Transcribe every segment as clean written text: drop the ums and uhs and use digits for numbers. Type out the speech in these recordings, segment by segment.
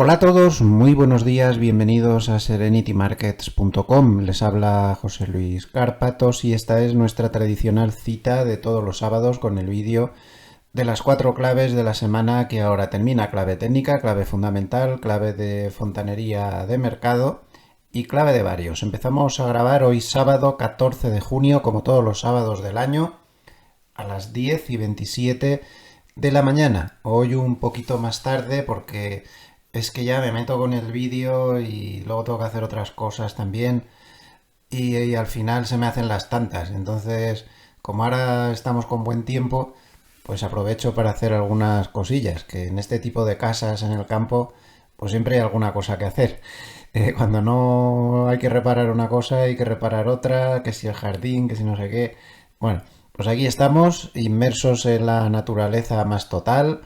Hola a todos, muy buenos días, bienvenidos a serenitymarkets.com. Les habla José Luis Cárpatos y esta es nuestra tradicional cita de todos los sábados con el vídeo de las 4 claves de la semana que ahora termina. Clave técnica, clave fundamental, clave de fontanería de mercado y clave de varios. Empezamos a grabar hoy sábado 14 de junio, como todos los sábados del año, a las 10:27 de la mañana. Hoy un poquito más tarde porque es que ya me meto con el vídeo y luego tengo que hacer otras cosas también y al final se me hacen las tantas. Entonces, como ahora estamos con buen tiempo, pues aprovecho para hacer algunas cosillas, que en este tipo de casas en el campo, pues siempre hay alguna cosa que hacer. Cuando no hay que reparar una cosa, hay que reparar otra, que si el jardín, que si no sé qué. Bueno, pues aquí estamos, inmersos en la naturaleza más total,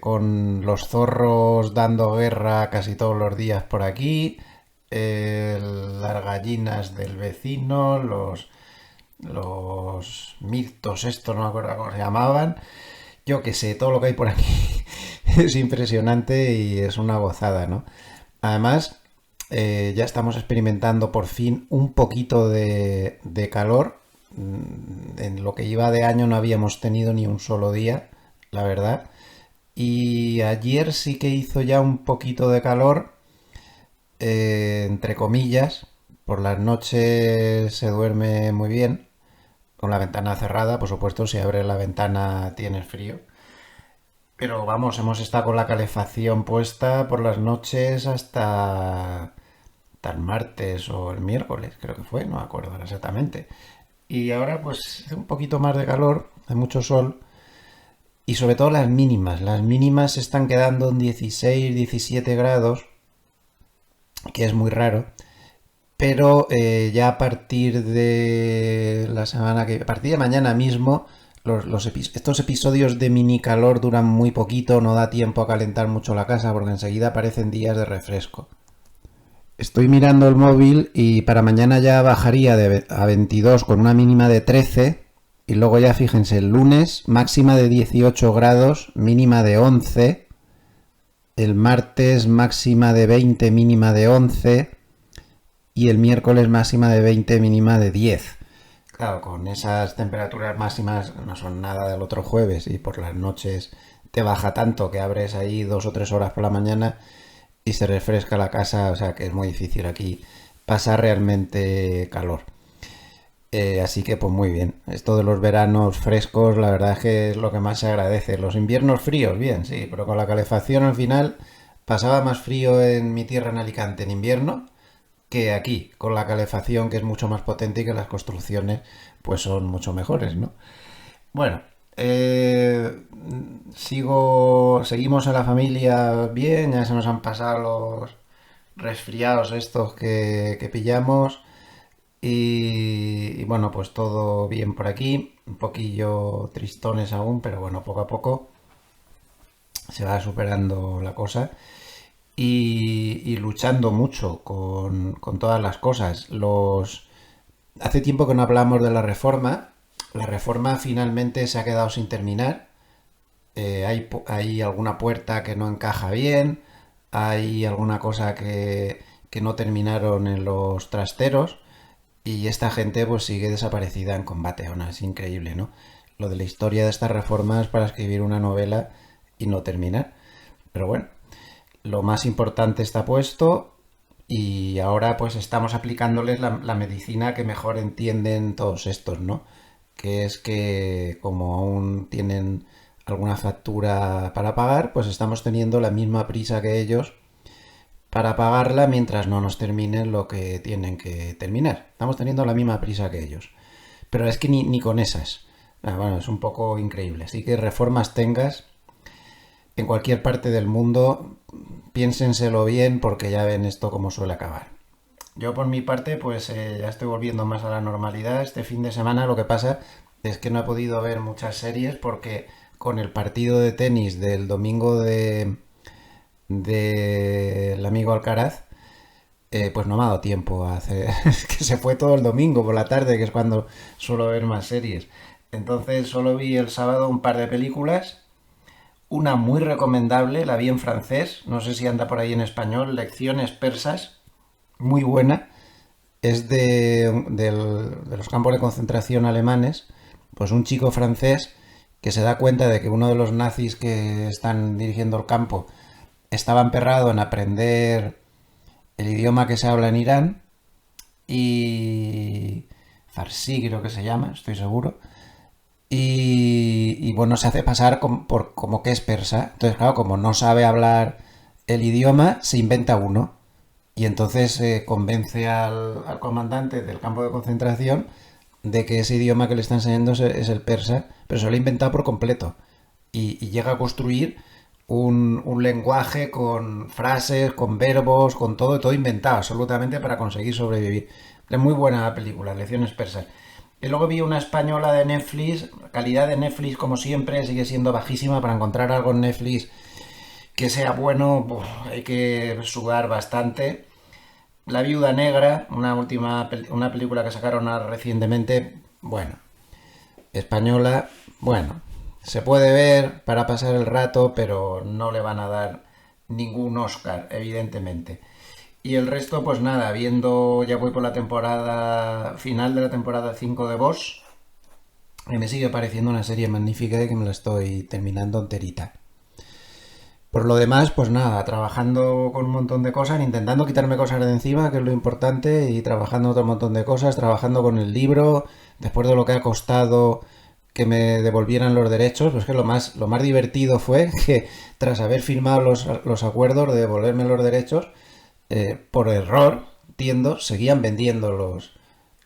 con los zorros dando guerra casi todos los días por aquí, las gallinas del vecino, los mirtos, esto no me acuerdo cómo se llamaban, yo que sé, todo lo que hay por aquí es impresionante y es una gozada, ¿no? Además, ya estamos experimentando por fin un poquito de calor. En lo que iba de año no habíamos tenido ni un solo día, la verdad. Y ayer sí que hizo ya un poquito de calor, entre comillas. Por las noches se duerme muy bien, con la ventana cerrada, por supuesto, si abres la ventana tienes frío. Pero vamos, hemos estado con la calefacción puesta por las noches hasta el martes o el miércoles, creo que fue, no me acuerdo ahora exactamente. Y ahora pues hace un poquito más de calor, hay mucho sol. Y sobre todo las mínimas se están quedando en 16, 17 grados, que es muy raro. Pero ya a partir de la semana que... A partir de mañana mismo, estos episodios de mini calor duran muy poquito, no da tiempo a calentar mucho la casa porque enseguida aparecen días de refresco. Estoy mirando el móvil y para mañana ya bajaría a 22 con una mínima de 13 y luego ya fíjense, el lunes máxima de 18 grados, mínima de 11, el martes máxima de 20, mínima de 11 y el miércoles máxima de 20, mínima de 10. Claro, con esas temperaturas máximas no son nada del otro jueves y por las noches te baja tanto que abres ahí 2 o 3 horas por la mañana y se refresca la casa, o sea que es muy difícil aquí pasar realmente calor. Así que pues muy bien, esto de los veranos frescos la verdad es que es lo que más se agradece. Los inviernos fríos, bien, sí, pero con la calefacción al final pasaba más frío en mi tierra en Alicante en invierno que aquí, con la calefacción que es mucho más potente y que las construcciones pues son mucho mejores, ¿no? Bueno, seguimos a la familia bien, ya se nos han pasado los resfriados estos que pillamos y bueno, pues todo bien por aquí, un poquillo tristones aún, pero bueno, poco a poco se va superando la cosa y luchando mucho con todas las cosas. Hace tiempo que no hablamos de la reforma. La reforma finalmente se ha quedado sin terminar. Hay alguna puerta que no encaja bien, hay alguna cosa que no terminaron en los trasteros y esta gente pues sigue desaparecida en combate. Aún es increíble, ¿no? Lo de la historia de estas reformas para escribir una novela y no terminar. Pero bueno, lo más importante está puesto y ahora pues estamos aplicándoles la medicina que mejor entienden todos estos, ¿no? Que es que como aún tienen alguna factura para pagar, pues estamos teniendo la misma prisa que ellos para pagarla mientras no nos terminen lo que tienen que terminar. Estamos teniendo la misma prisa que ellos. Pero es que ni con esas. Bueno, es un poco increíble. Así que reformas tengas en cualquier parte del mundo, piénsenselo bien porque ya ven esto como suele acabar. Yo por mi parte pues ya estoy volviendo más a la normalidad. Este fin de semana lo que pasa es que no he podido ver muchas series porque con el partido de tenis del domingo del amigo Alcaraz, pues no me ha dado tiempo a hacer... Es que se fue todo el domingo por la tarde, que es cuando suelo ver más series. Entonces solo vi el sábado un par de películas. Una muy recomendable, la vi en francés, no sé si anda por ahí en español, Lecciones persas, muy buena. Es de los campos de concentración alemanes, pues un chico francés que se da cuenta de que uno de los nazis que están dirigiendo el campo estaba emperrado en aprender el idioma que se habla en Irán y Farsi creo que se llama, estoy seguro. Y bueno, se hace pasar como que es persa. Entonces, claro, como no sabe hablar el idioma, se inventa uno. Y entonces convence al comandante del campo de concentración de que ese idioma que le está enseñando es el persa, pero se lo ha inventado por completo. Y llega a construir un lenguaje con frases, con verbos, con todo inventado, absolutamente para conseguir sobrevivir. Es muy buena la película, Lecciones persas. Y luego vi una española de Netflix, calidad de Netflix como siempre sigue siendo bajísima. Para encontrar algo en Netflix que sea bueno, hay que sudar bastante. La Viuda Negra, una película que sacaron recientemente, bueno, española, bueno, se puede ver para pasar el rato, pero no le van a dar ningún Oscar, evidentemente. Y el resto, pues nada, viendo, ya voy por la temporada final de la temporada 5 de Bosch, y me sigue pareciendo una serie magnífica y que me la estoy terminando enterita. Por lo demás, pues nada, trabajando con un montón de cosas, intentando quitarme cosas de encima, que es lo importante, y trabajando otro montón de cosas, trabajando con el libro, después de lo que ha costado que me devolvieran los derechos, pues que lo más divertido fue que tras haber firmado los acuerdos de devolverme los derechos, por error, entiendo, seguían vendiendo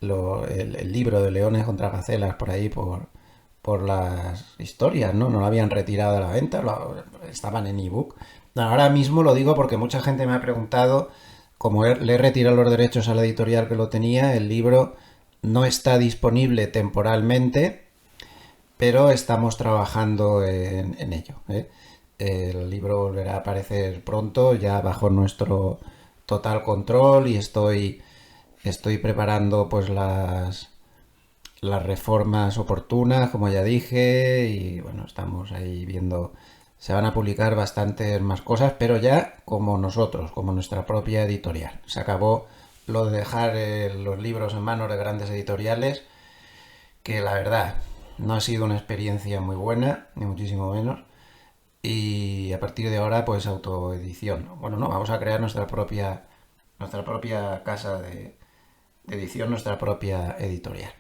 el libro de Leones contra Gacelas por ahí, por las historias, ¿no? No lo habían retirado de la venta, estaban en ebook. Ahora mismo lo digo porque mucha gente me ha preguntado, como le he retirado los derechos a la editorial que lo tenía, el libro no está disponible temporalmente, pero estamos trabajando en ello, ¿eh? El libro volverá a aparecer pronto, ya bajo nuestro total control, y estoy preparando pues las reformas oportunas, como ya dije, y bueno, estamos ahí viendo, se van a publicar bastantes más cosas, pero ya como nosotros, como nuestra propia editorial. Se acabó lo de dejar los libros en manos de grandes editoriales, que la verdad no ha sido una experiencia muy buena, ni muchísimo menos. Y a partir de ahora, pues autoedición. Bueno, no, vamos a crear nuestra propia casa de edición, nuestra propia editorial.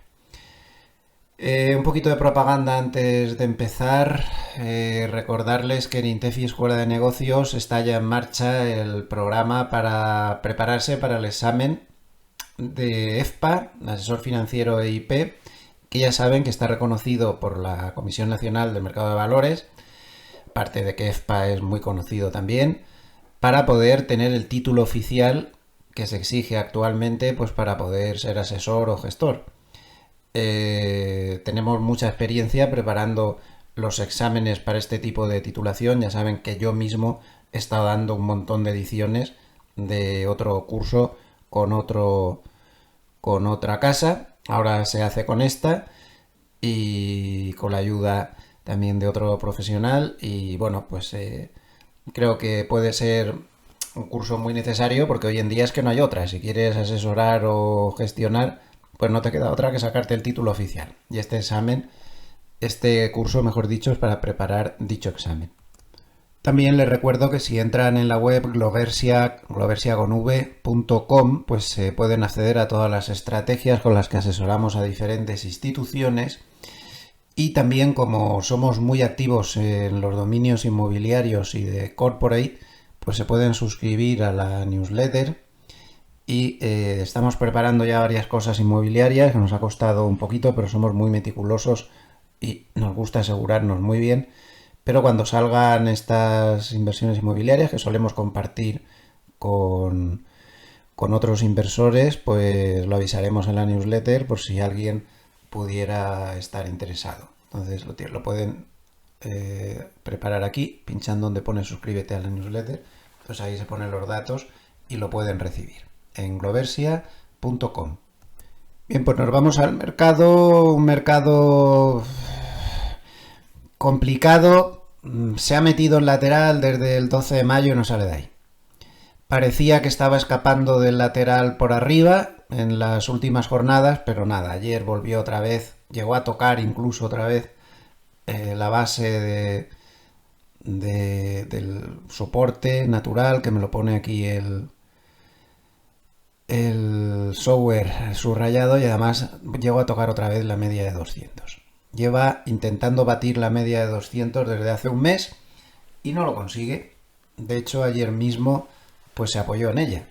Un poquito de propaganda antes de empezar. Recordarles que en Intefi Escuela de Negocios está ya en marcha el programa para prepararse para el examen de EFPA, asesor financiero EIP, que ya saben que está reconocido por la Comisión Nacional del Mercado de Valores, aparte de que EFPA es muy conocido también, para poder tener el título oficial que se exige actualmente, pues para poder ser asesor o gestor. Tenemos mucha experiencia preparando los exámenes para este tipo de titulación. Ya saben que yo mismo he estado dando un montón de ediciones de otro curso con otra casa. Ahora se hace con esta y con la ayuda también de otro profesional. Y bueno, pues creo que puede ser un curso muy necesario, porque hoy en día es que no hay otra. Si quieres asesorar o gestionar, pues no te queda otra que sacarte el título oficial. Y este curso, mejor dicho, es para preparar dicho examen. También les recuerdo que si entran en la web gloversiaconv.com, pues se pueden acceder a todas las estrategias con las que asesoramos a diferentes instituciones. Y también, como somos muy activos en los dominios inmobiliarios y de corporate, pues se pueden suscribir a la newsletter. Y estamos preparando ya varias cosas inmobiliarias, que nos ha costado un poquito, pero somos muy meticulosos y nos gusta asegurarnos muy bien. Pero cuando salgan estas inversiones inmobiliarias, que solemos compartir con otros inversores, pues lo avisaremos en la newsletter por si alguien pudiera estar interesado. Entonces lo pueden preparar aquí, pinchando donde pone suscríbete a la newsletter. Pues ahí se ponen los datos y lo pueden recibir en gloversia.com. Bien, pues nos vamos al mercado, un mercado complicado, Se ha metido en lateral desde el 12 de mayo y no sale de ahí. Parecía que estaba escapando del lateral por arriba en las últimas jornadas, pero nada, ayer volvió otra vez, llegó a tocar incluso otra vez la base del soporte natural, que me lo pone aquí el software subrayado, y además llegó a tocar otra vez la media de 200. Lleva intentando batir la media de 200 desde hace un mes y no lo consigue. De hecho, ayer mismo pues se apoyó en ella.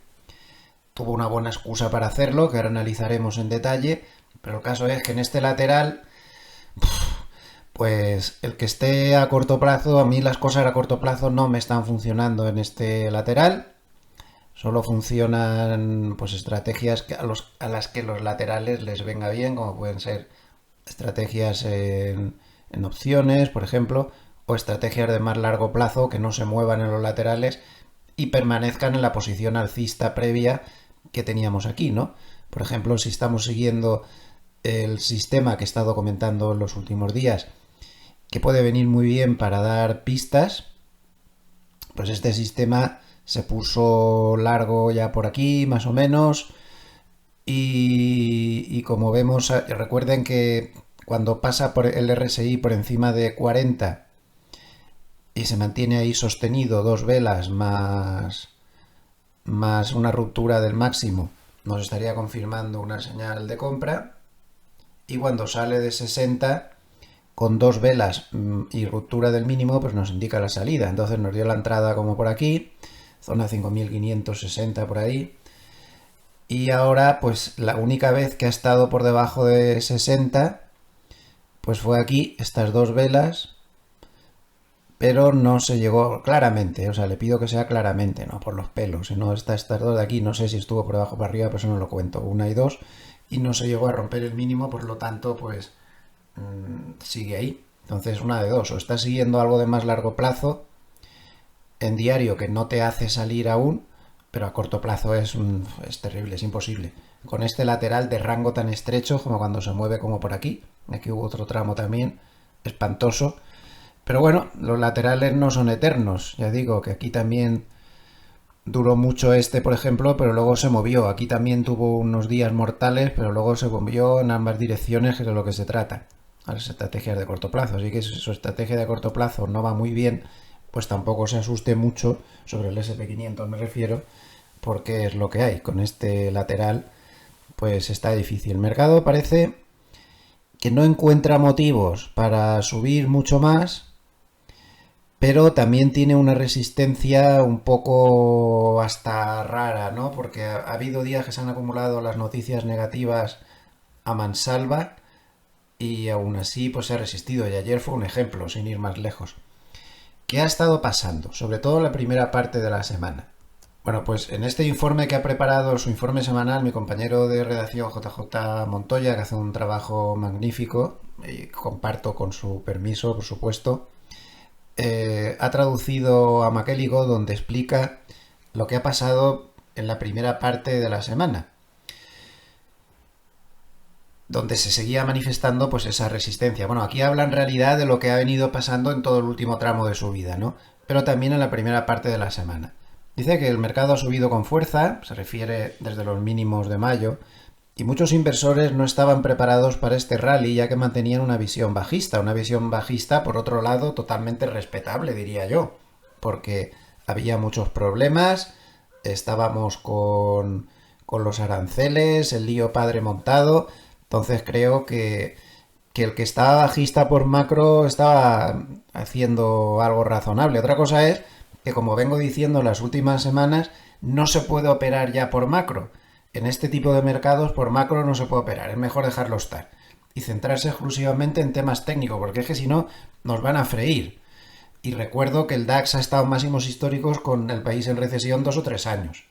Tuvo una buena excusa para hacerlo, que ahora analizaremos en detalle, pero el caso es que en este lateral, pues el que esté a corto plazo, a mí las cosas a corto plazo no me están funcionando en este lateral. Solo funcionan pues estrategias a las que los laterales les venga bien, como pueden ser estrategias en opciones, por ejemplo, o estrategias de más largo plazo que no se muevan en los laterales y permanezcan en la posición alcista previa que teníamos aquí, ¿no? Por ejemplo, si estamos siguiendo el sistema que he estado comentando en los últimos días, que puede venir muy bien para dar pistas, pues este sistema se puso largo ya por aquí, más o menos, y como vemos, recuerden que cuando pasa por el RSI por encima de 40 y se mantiene ahí sostenido dos velas más una ruptura del máximo, nos estaría confirmando una señal de compra. Y cuando sale de 60 con dos velas y ruptura del mínimo, pues nos indica la salida. Entonces nos dio la entrada como por aquí, zona 5560 por ahí. Y ahora pues la única vez que ha estado por debajo de 60 pues fue aquí, estas dos velas, pero no se llegó claramente, o sea, le pido que sea claramente, no por los pelos, sino estas dos de aquí, no sé si estuvo por debajo o por arriba, pero eso no lo cuento, una y dos, y no se llegó a romper el mínimo, por lo tanto, pues sigue ahí. Entonces, una de dos, o estás siguiendo algo de más largo plazo en diario que no te hace salir aún, pero a corto plazo es terrible, es imposible. Con este lateral de rango tan estrecho como cuando se mueve como por aquí, aquí hubo otro tramo también, espantoso. Pero bueno, los laterales no son eternos. Ya digo que aquí también duró mucho este, por ejemplo, pero luego se movió. Aquí también tuvo unos días mortales, pero luego se movió en ambas direcciones, que es de lo que se trata. A las estrategias de corto plazo. Así que si su estrategia de corto plazo no va muy bien, pues tampoco se asuste mucho, sobre el SP500 me refiero, porque es lo que hay. Con este lateral, pues está difícil. El mercado parece que no encuentra motivos para subir mucho más, pero también tiene una resistencia un poco hasta rara, ¿no? Porque ha habido días que se han acumulado las noticias negativas a mansalva y aún así pues se ha resistido. Y ayer fue un ejemplo, sin ir más lejos. ¿Qué ha estado pasando? Sobre todo en la primera parte de la semana. Bueno, pues en este informe que ha preparado, su informe semanal, mi compañero de redacción JJ Montoya, que hace un trabajo magnífico, y comparto con su permiso, por supuesto, ha traducido a Maqueligo, donde explica lo que ha pasado en la primera parte de la semana, donde se seguía manifestando pues esa resistencia. Bueno, aquí habla en realidad de lo que ha venido pasando en todo el último tramo de su vida, ¿no? Pero también en la primera parte de la semana. Dice que el mercado ha subido con fuerza, se refiere desde los mínimos de mayo, y muchos inversores no estaban preparados para este rally, ya que mantenían una visión bajista, por otro lado, totalmente respetable, diría yo, porque había muchos problemas, estábamos con los aranceles, el lío padre montado, entonces creo que el que estaba bajista por macro estaba haciendo algo razonable. Otra cosa es que, como vengo diciendo en las últimas semanas, no se puede operar ya por macro. En este tipo de mercados por macro no se puede operar, es mejor dejarlo estar y centrarse exclusivamente en temas técnicos, porque es que si no nos van a freír. Y recuerdo que el DAX ha estado en máximos históricos con el país en recesión 2 o 3 años.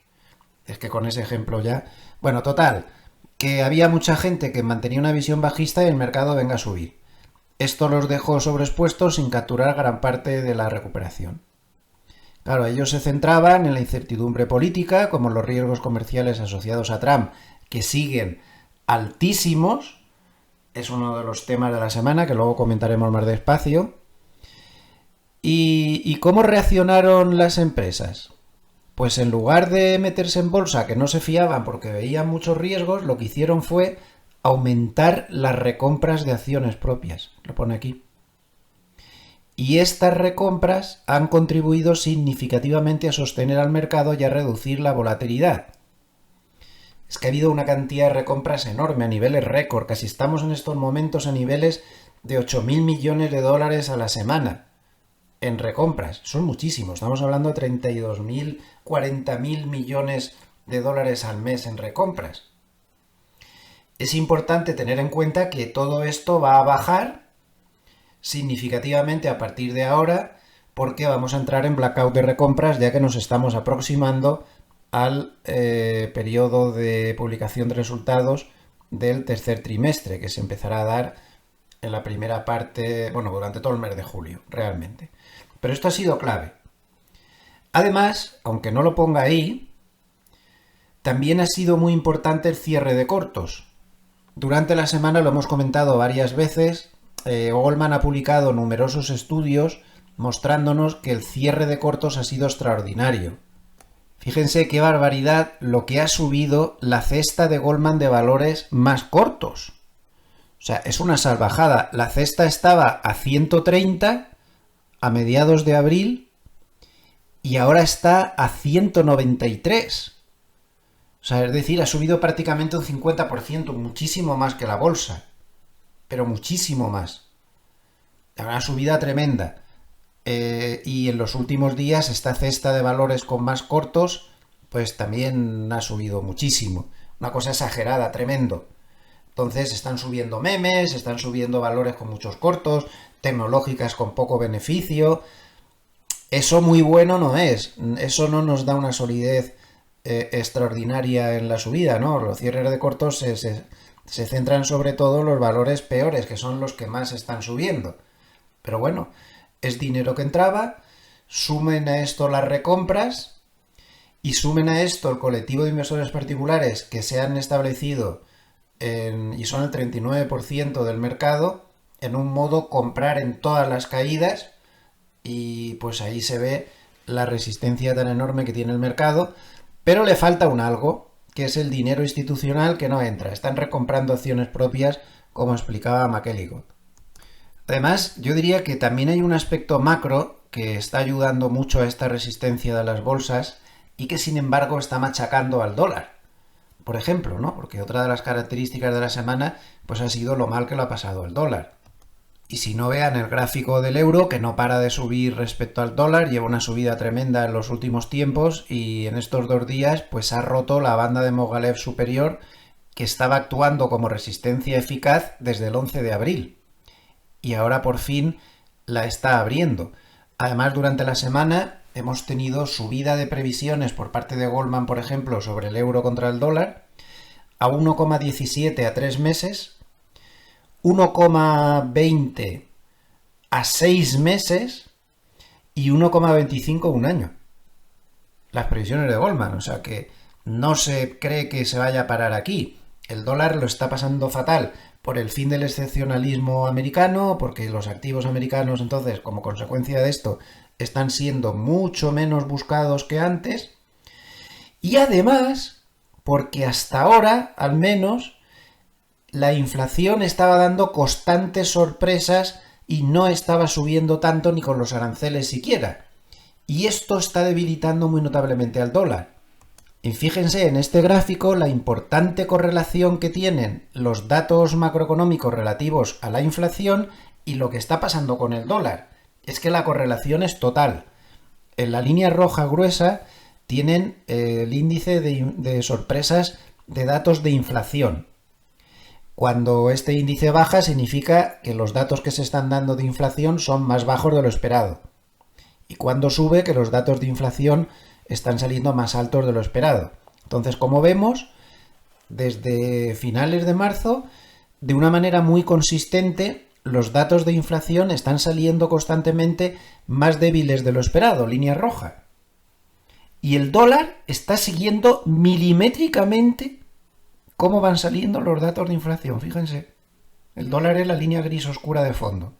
Es que con ese ejemplo ya... Bueno, total, que había mucha gente que mantenía una visión bajista y el mercado venga a subir. Esto los dejó sobreexpuestos sin capturar gran parte de la recuperación. Claro, ellos se centraban en la incertidumbre política, como los riesgos comerciales asociados a Trump, que siguen altísimos. Es uno de los temas de la semana, que luego comentaremos más despacio. ¿Y cómo reaccionaron las empresas? Pues en lugar de meterse en bolsa, que no se fiaban porque veían muchos riesgos, lo que hicieron fue aumentar las recompras de acciones propias. Lo pone aquí. Y estas recompras han contribuido significativamente a sostener al mercado y a reducir la volatilidad. Es que ha habido una cantidad de recompras enorme, a niveles récord. Casi estamos en estos momentos a niveles de 8.000 millones de dólares a la semana en recompras. Son muchísimos. Estamos hablando de 32.000, 40.000 millones de dólares al mes en recompras. Es importante tener en cuenta que todo esto va a bajar significativamente a partir de ahora, porque vamos a entrar en blackout de recompras ya que nos estamos aproximando al periodo de publicación de resultados del tercer trimestre, que se empezará a dar en la primera parte, bueno, durante todo el mes de julio, realmente. Pero esto ha sido clave. Además, aunque no lo ponga ahí, también ha sido muy importante el cierre de cortos. Durante la semana lo hemos comentado varias veces. Goldman ha publicado numerosos estudios mostrándonos que el cierre de cortos ha sido extraordinario. Fíjense qué barbaridad lo que ha subido la cesta de Goldman de valores más cortos. O sea, es una salvajada. La cesta estaba a 130 a mediados de abril y ahora está a 193. O sea, es decir, ha subido prácticamente un 50%, muchísimo más que la bolsa. Pero muchísimo más. Una subida tremenda. Y en los últimos días esta cesta de valores con más cortos pues también ha subido muchísimo. Una cosa exagerada, tremendo. Entonces están subiendo memes, están subiendo valores con muchos cortos, tecnológicas con poco beneficio. Eso muy bueno no es. Eso no nos da una solidez extraordinaria en la subida, ¿no? Los cierres de cortos se centran sobre todo en los valores peores, que son los que más están subiendo. Pero bueno, es dinero que entraba, sumen a esto las recompras y sumen a esto el colectivo de inversores particulares que se han establecido y son el 39% del mercado, en un modo comprar en todas las caídas, y pues ahí se ve la resistencia tan enorme que tiene el mercado, pero le falta un algo, que es el dinero institucional que no entra. Están recomprando acciones propias, como explicaba McElligott. Además, yo diría que también hay un aspecto macro que está ayudando mucho a esta resistencia de las bolsas y que sin embargo está machacando al dólar. Por ejemplo, ¿no? Porque otra de las características de la semana pues ha sido lo mal que lo ha pasado el dólar. Y si no, vean el gráfico del euro, que no para de subir respecto al dólar, lleva una subida tremenda en los últimos tiempos y en estos 2 días pues ha roto la banda de Mogilev superior, que estaba actuando como resistencia eficaz desde el 11 de abril. Y ahora por fin la está abriendo. Además, durante la semana hemos tenido subida de previsiones por parte de Goldman, por ejemplo, sobre el euro contra el dólar, a 1,17 a 3 meses, 1,20 a 6 meses y 1,25 a un año. Las previsiones de Goldman, o sea que no se cree que se vaya a parar aquí. El dólar lo está pasando fatal por el fin del excepcionalismo americano, porque los activos americanos entonces, como consecuencia de esto, están siendo mucho menos buscados que antes, y además porque hasta ahora, al menos, la inflación estaba dando constantes sorpresas y no estaba subiendo tanto ni con los aranceles siquiera. Y esto está debilitando muy notablemente al dólar. Y fíjense en este gráfico la importante correlación que tienen los datos macroeconómicos relativos a la inflación y lo que está pasando con el dólar. Es que la correlación es total. En la línea roja gruesa tienen el índice de sorpresas de datos de inflación. Cuando este índice baja significa que los datos que se están dando de inflación son más bajos de lo esperado. Y cuando sube, que los datos de inflación están saliendo más altos de lo esperado. Entonces, como vemos, desde finales de marzo, de una manera muy consistente, los datos de inflación están saliendo constantemente más débiles de lo esperado, línea roja. Y el dólar está siguiendo milimétricamente cómo van saliendo los datos de inflación. Fíjense, el dólar es la línea gris oscura de fondo.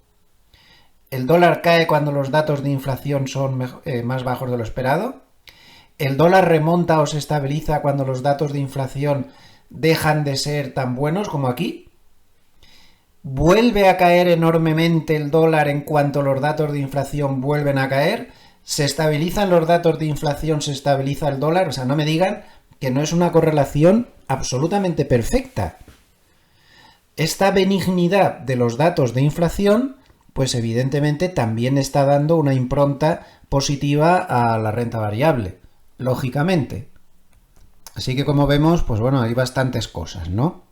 El dólar cae cuando los datos de inflación son más bajos de lo esperado. El dólar remonta o se estabiliza cuando los datos de inflación dejan de ser tan buenos como aquí. Vuelve a caer enormemente el dólar en cuanto los datos de inflación vuelven a caer. Se estabilizan los datos de inflación, se estabiliza el dólar. O sea, no me digan que no es una correlación absolutamente perfecta. Esta benignidad de los datos de inflación, pues evidentemente también está dando una impronta positiva a la renta variable, lógicamente. Así que como vemos, pues bueno, hay bastantes cosas, ¿no?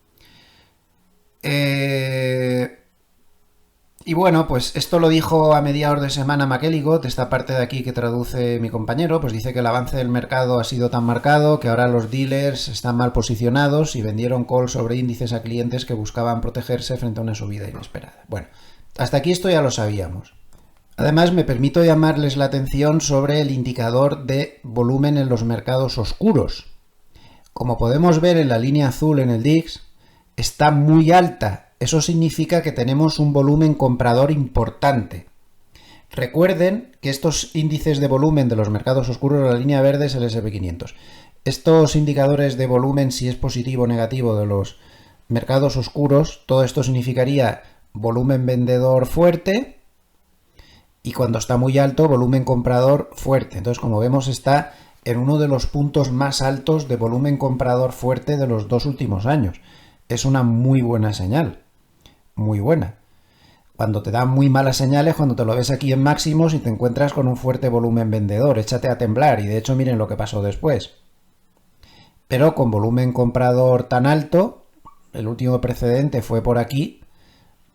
Y bueno, pues esto lo dijo a mediados de semana McElligott, esta parte de aquí que traduce mi compañero, pues dice que el avance del mercado ha sido tan marcado que ahora los dealers están mal posicionados y vendieron call sobre índices a clientes que buscaban protegerse frente a una subida inesperada. Bueno, hasta aquí esto ya lo sabíamos. Además, me permito llamarles la atención sobre el indicador de volumen en los mercados oscuros. Como podemos ver en la línea azul en el DIX, está muy alta. Eso significa que tenemos un volumen comprador importante. Recuerden que estos índices de volumen de los mercados oscuros, la línea verde es el S&P 500. Estos indicadores de volumen, si es positivo o negativo de los mercados oscuros, todo esto significaría volumen vendedor fuerte y cuando está muy alto, volumen comprador fuerte. Entonces, como vemos, está en uno de los puntos más altos de volumen comprador fuerte de los 2 últimos años. Es una muy buena señal. Muy buena. Cuando te dan muy malas señales, cuando te lo ves aquí en máximos y te encuentras con un fuerte volumen vendedor, échate a temblar y de hecho miren lo que pasó después. Pero con volumen comprador tan alto, el último precedente fue por aquí,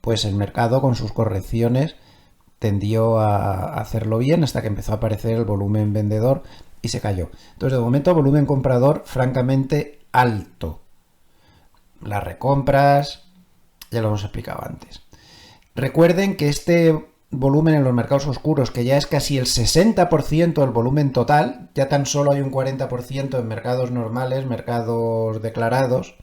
pues el mercado con sus correcciones tendió a hacerlo bien hasta que empezó a aparecer el volumen vendedor y se cayó. Entonces de momento volumen comprador francamente alto. Las recompras, ya lo hemos explicado antes. Recuerden que este volumen en los mercados oscuros, que ya es casi el 60% del volumen total, ya tan solo hay un 40% en mercados normales, mercados declarados.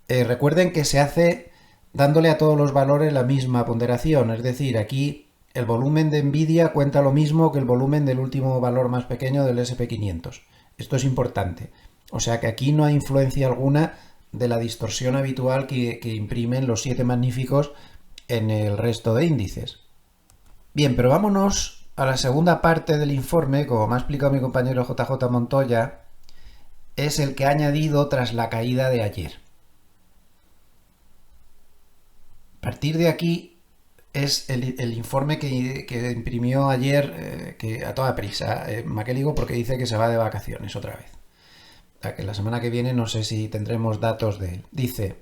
Recuerden que se hace dándole a todos los valores la misma ponderación, es decir, aquí el volumen de Nvidia cuenta lo mismo que el volumen del último valor más pequeño del S&P 500. Esto es importante. O sea que aquí no hay influencia alguna de la distorsión habitual que imprimen los 7 magníficos en el resto de índices. Bien, pero vámonos a la segunda parte del informe, como me ha explicado mi compañero JJ Montoya, es el que ha añadido tras la caída de ayer. A partir de aquí es el informe que imprimió ayer que a toda prisa McElligott, porque dice que se va de vacaciones otra vez. O sea que la semana que viene no sé si tendremos datos de él. Dice: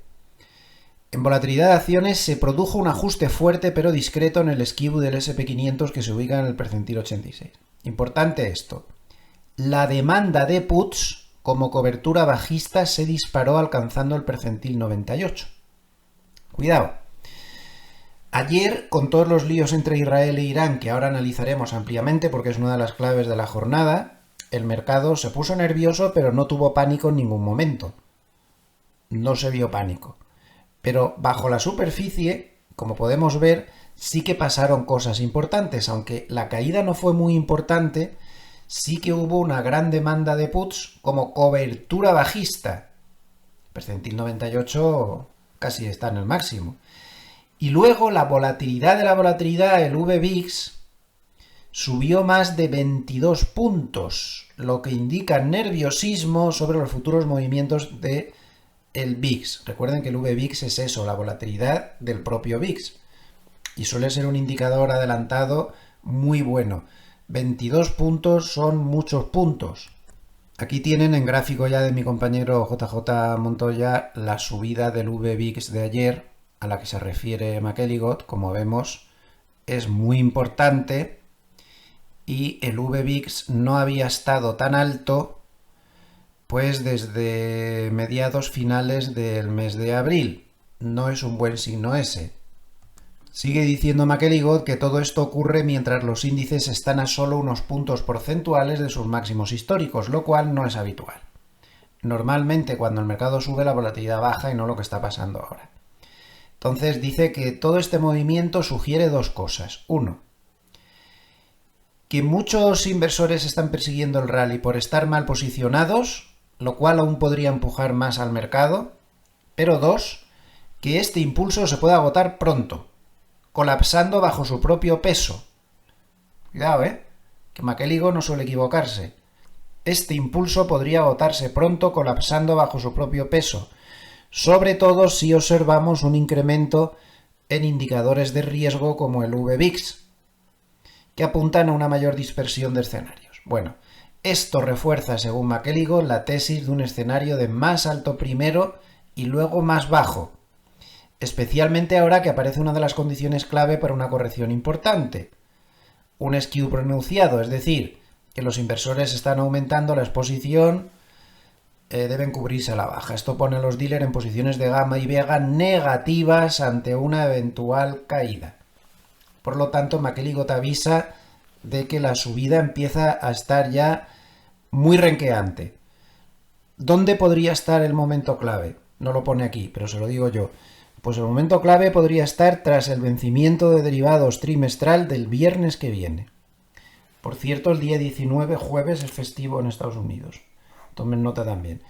en volatilidad de acciones se produjo un ajuste fuerte pero discreto en el skew del S&P 500 que se ubica en el percentil 86. Importante esto. La demanda de puts como cobertura bajista se disparó alcanzando el percentil 98. Cuidado. Ayer, con todos los líos entre Israel e Irán, que ahora analizaremos ampliamente porque es una de las claves de la jornada, el mercado se puso nervioso pero no tuvo pánico en ningún momento. No se vio pánico. Pero bajo la superficie, como podemos ver, sí que pasaron cosas importantes. Aunque la caída no fue muy importante, sí que hubo una gran demanda de puts como cobertura bajista. Percentil 98 casi está en el máximo. Y luego la volatilidad de la volatilidad, el VVIX, subió más de 22 puntos, lo que indica nerviosismo sobre los futuros movimientos de el VIX. Recuerden que el VVIX es eso, la volatilidad del propio VIX. Y suele ser un indicador adelantado muy bueno. 22 puntos son muchos puntos. Aquí tienen en gráfico ya de mi compañero JJ Montoya la subida del VVIX de ayer, a la que se refiere McElligott. Como vemos, es muy importante y el VVIX no había estado tan alto pues desde mediados finales del mes de abril. No es un buen signo ese. Sigue diciendo McElligott que todo esto ocurre mientras los índices están a solo unos puntos porcentuales de sus máximos históricos, lo cual no es habitual. Normalmente cuando el mercado sube la volatilidad baja y no lo que está pasando ahora. Entonces dice que todo este movimiento sugiere dos cosas. Uno, que muchos inversores están persiguiendo el rally por estar mal posicionados, lo cual aún podría empujar más al mercado. Pero dos, que este impulso se puede agotar pronto, colapsando bajo su propio peso. Cuidado, que McElhigo no suele equivocarse. Este impulso podría agotarse pronto, colapsando bajo su propio peso, sobre todo si observamos un incremento en indicadores de riesgo como el VVIX, que apuntan a una mayor dispersión de escenarios. Bueno, esto refuerza, según McElhigo, la tesis de un escenario de más alto primero y luego más bajo, especialmente ahora que aparece una de las condiciones clave para una corrección importante: un skew pronunciado, es decir, que los inversores están aumentando la exposición, deben cubrirse a la baja. Esto pone a los dealers en posiciones de gamma y vega negativas ante una eventual caída. Por lo tanto, McElhigo te avisa de que la subida empieza a estar ya muy renqueante. ¿Dónde podría estar el momento clave? No lo pone aquí, pero se lo digo yo. Pues el momento clave podría estar tras el vencimiento de derivados trimestral del viernes que viene. Por cierto, el día 19, jueves, es festivo en Estados Unidos. Tomen nota también.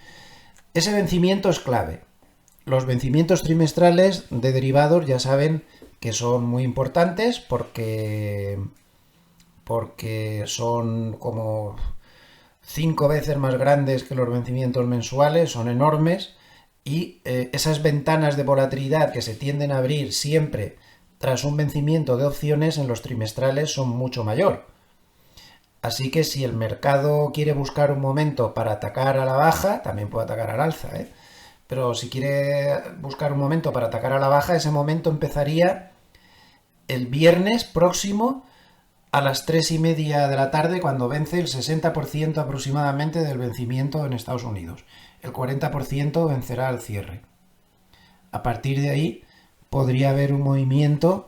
Ese vencimiento es clave. Los vencimientos trimestrales de derivados ya saben que son muy importantes porque son como 5 veces más grandes que los vencimientos mensuales, son enormes, y esas ventanas de volatilidad que se tienden a abrir siempre tras un vencimiento de opciones en los trimestrales son mucho mayor. Así que si el mercado quiere buscar un momento para atacar a la baja, también puede atacar al alza, pero si quiere buscar un momento para atacar a la baja, ese momento empezaría el viernes próximo a las 3:30 de la tarde, cuando vence el 60% aproximadamente del vencimiento en Estados Unidos. El 40% vencerá al cierre. A partir de ahí podría haber un movimiento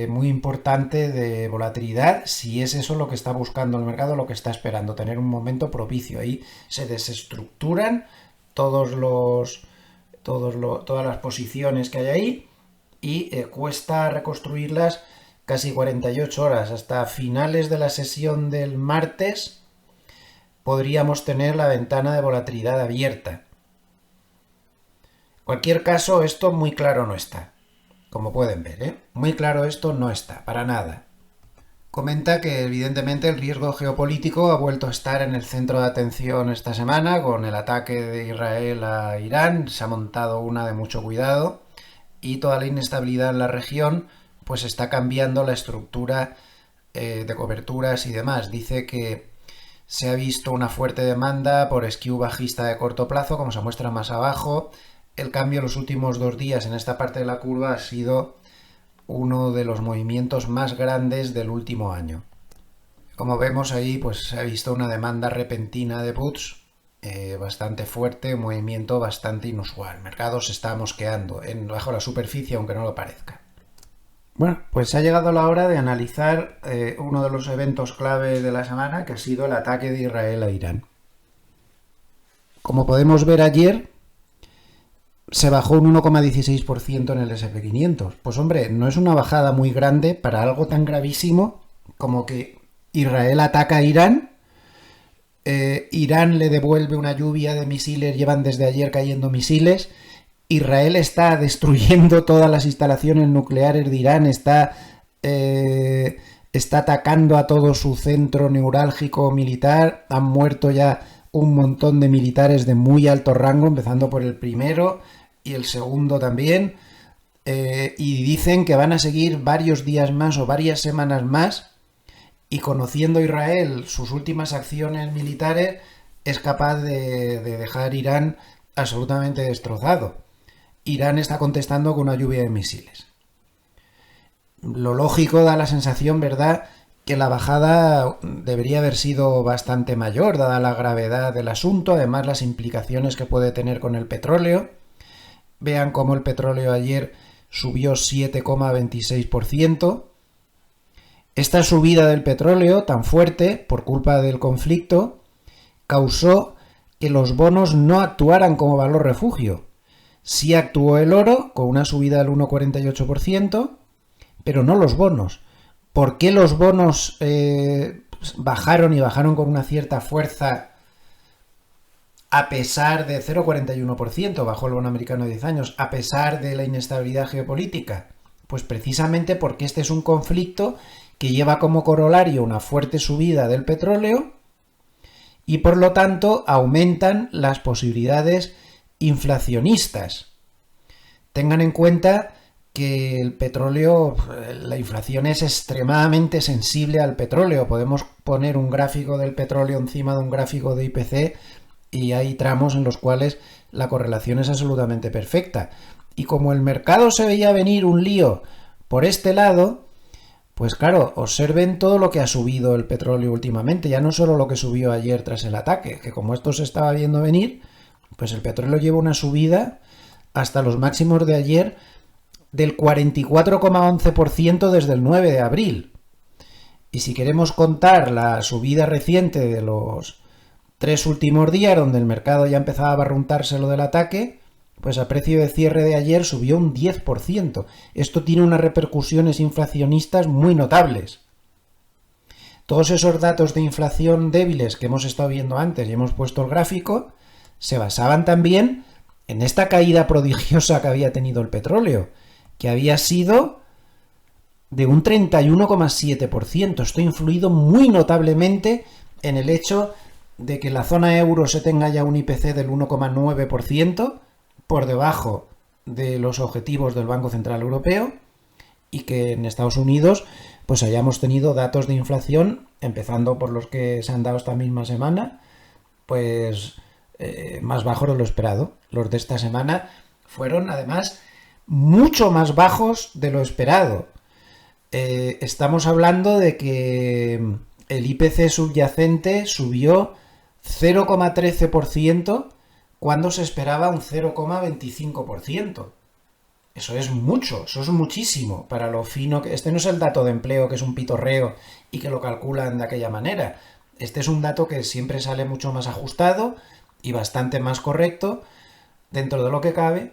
muy importante de volatilidad, si es eso lo que está buscando el mercado, lo que está esperando, tener un momento propicio. Ahí se desestructuran todas las posiciones que hay ahí y cuesta reconstruirlas casi 48 horas. Hasta finales de la sesión del martes podríamos tener la ventana de volatilidad abierta. En cualquier caso, esto muy claro no está. Como pueden ver, muy claro esto no está, para nada. Comenta que evidentemente el riesgo geopolítico ha vuelto a estar en el centro de atención esta semana con el ataque de Israel a Irán. Se ha montado una de mucho cuidado y toda la inestabilidad en la región pues está cambiando la estructura de coberturas y demás. Dice que se ha visto una fuerte demanda por skew bajista de corto plazo, como se muestra más abajo. El cambio en los últimos 2 días en esta parte de la curva ha sido uno de los movimientos más grandes del último año. Como vemos ahí, pues se ha visto una demanda repentina de puts bastante fuerte, un movimiento bastante inusual. El mercado se está mosqueando bajo la superficie, aunque no lo parezca. Bueno, pues ha llegado la hora de analizar uno de los eventos clave de la semana, que ha sido el ataque de Israel a Irán. Como podemos ver ayer, se bajó un 1,16% en el S&P 500. Pues hombre, no es una bajada muy grande para algo tan gravísimo como que Israel ataca a Irán, Irán le devuelve una lluvia de misiles, llevan desde ayer cayendo misiles, Israel está destruyendo todas las instalaciones nucleares de Irán, está atacando a todo su centro neurálgico militar, han muerto ya un montón de militares de muy alto rango, empezando por el primero y el segundo también, y dicen que van a seguir varios días más o varias semanas más, y conociendo Israel sus últimas acciones militares, es capaz de dejar Irán absolutamente destrozado. Irán está contestando con una lluvia de misiles. Lo lógico da la sensación, ¿verdad?, que la bajada debería haber sido bastante mayor, dada la gravedad del asunto, además las implicaciones que puede tener con el petróleo. Vean cómo el petróleo ayer subió 7,26%. Esta subida del petróleo tan fuerte, por culpa del conflicto, causó que los bonos no actuaran como valor refugio, Sí actuó el oro con una subida del 1,48%, pero no los bonos. ¿Por qué los bonos bajaron y bajaron con una cierta fuerza a pesar de 0,41%, bajó el bono americano de 10 años, a pesar de la inestabilidad geopolítica? Pues precisamente porque este es un conflicto que lleva como corolario una fuerte subida del petróleo y por lo tanto aumentan las posibilidades inflacionistas. Tengan en cuenta que el petróleo, la inflación es extremadamente sensible al petróleo. Podemos poner un gráfico del petróleo encima de un gráfico de IPC y hay tramos en los cuales la correlación es absolutamente perfecta. Y como el mercado se veía venir un lío por este lado, pues claro, observen todo lo que ha subido el petróleo últimamente, ya no solo lo que subió ayer tras el ataque, que como esto se estaba viendo venir, pues el petróleo lleva una subida hasta los máximos de ayer del 44,11% desde el 9 de abril. Y si queremos contar la subida reciente de los 3 últimos días, donde el mercado ya empezaba a barruntarse lo del ataque, pues a precio de cierre de ayer subió un 10%. Esto tiene unas repercusiones inflacionistas muy notables. Todos esos datos de inflación débiles que hemos estado viendo antes y hemos puesto el gráfico, se basaban también en esta caída prodigiosa que había tenido el petróleo, que había sido de un 31,7%. Esto ha influido muy notablemente en el hecho de que la zona euro se tenga ya un IPC del 1,9%, por debajo de los objetivos del Banco Central Europeo, y que en Estados Unidos pues hayamos tenido datos de inflación, empezando por los que se han dado esta misma semana, pues más bajos de lo esperado. Los de esta semana fueron además mucho más bajos de lo esperado. Estamos hablando de que el IPC subyacente subió 0,13% cuando se esperaba un 0,25%. Eso es mucho, eso es muchísimo para lo fino que... Este no es el dato de empleo que es un pitorreo y que lo calculan de aquella manera. Este es un dato que siempre sale mucho más ajustado y bastante más correcto dentro de lo que cabe.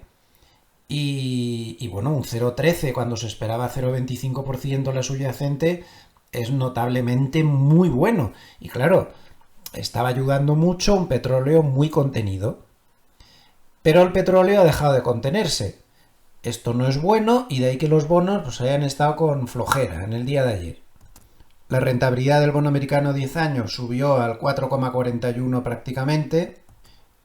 Y bueno, un 0,13 cuando se esperaba 0,25% la subyacente es notablemente muy bueno. Y claro, estaba ayudando mucho un petróleo muy contenido. Pero el petróleo ha dejado de contenerse. Esto no es bueno y de ahí que los bonos pues hayan estado con flojera en el día de ayer. La rentabilidad del bono americano 10 años subió al 4,41 prácticamente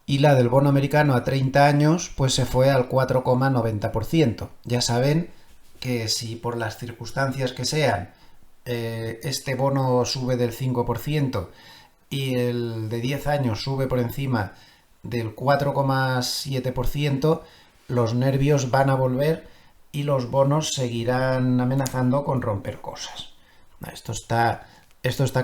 y la del bono americano a 30 años pues se fue al 4,90%. Ya saben que si por las circunstancias que sean este bono sube del 5% y el de 10 años sube por encima del 4,7%, los nervios van a volver y los bonos seguirán amenazando con romper cosas. Esto está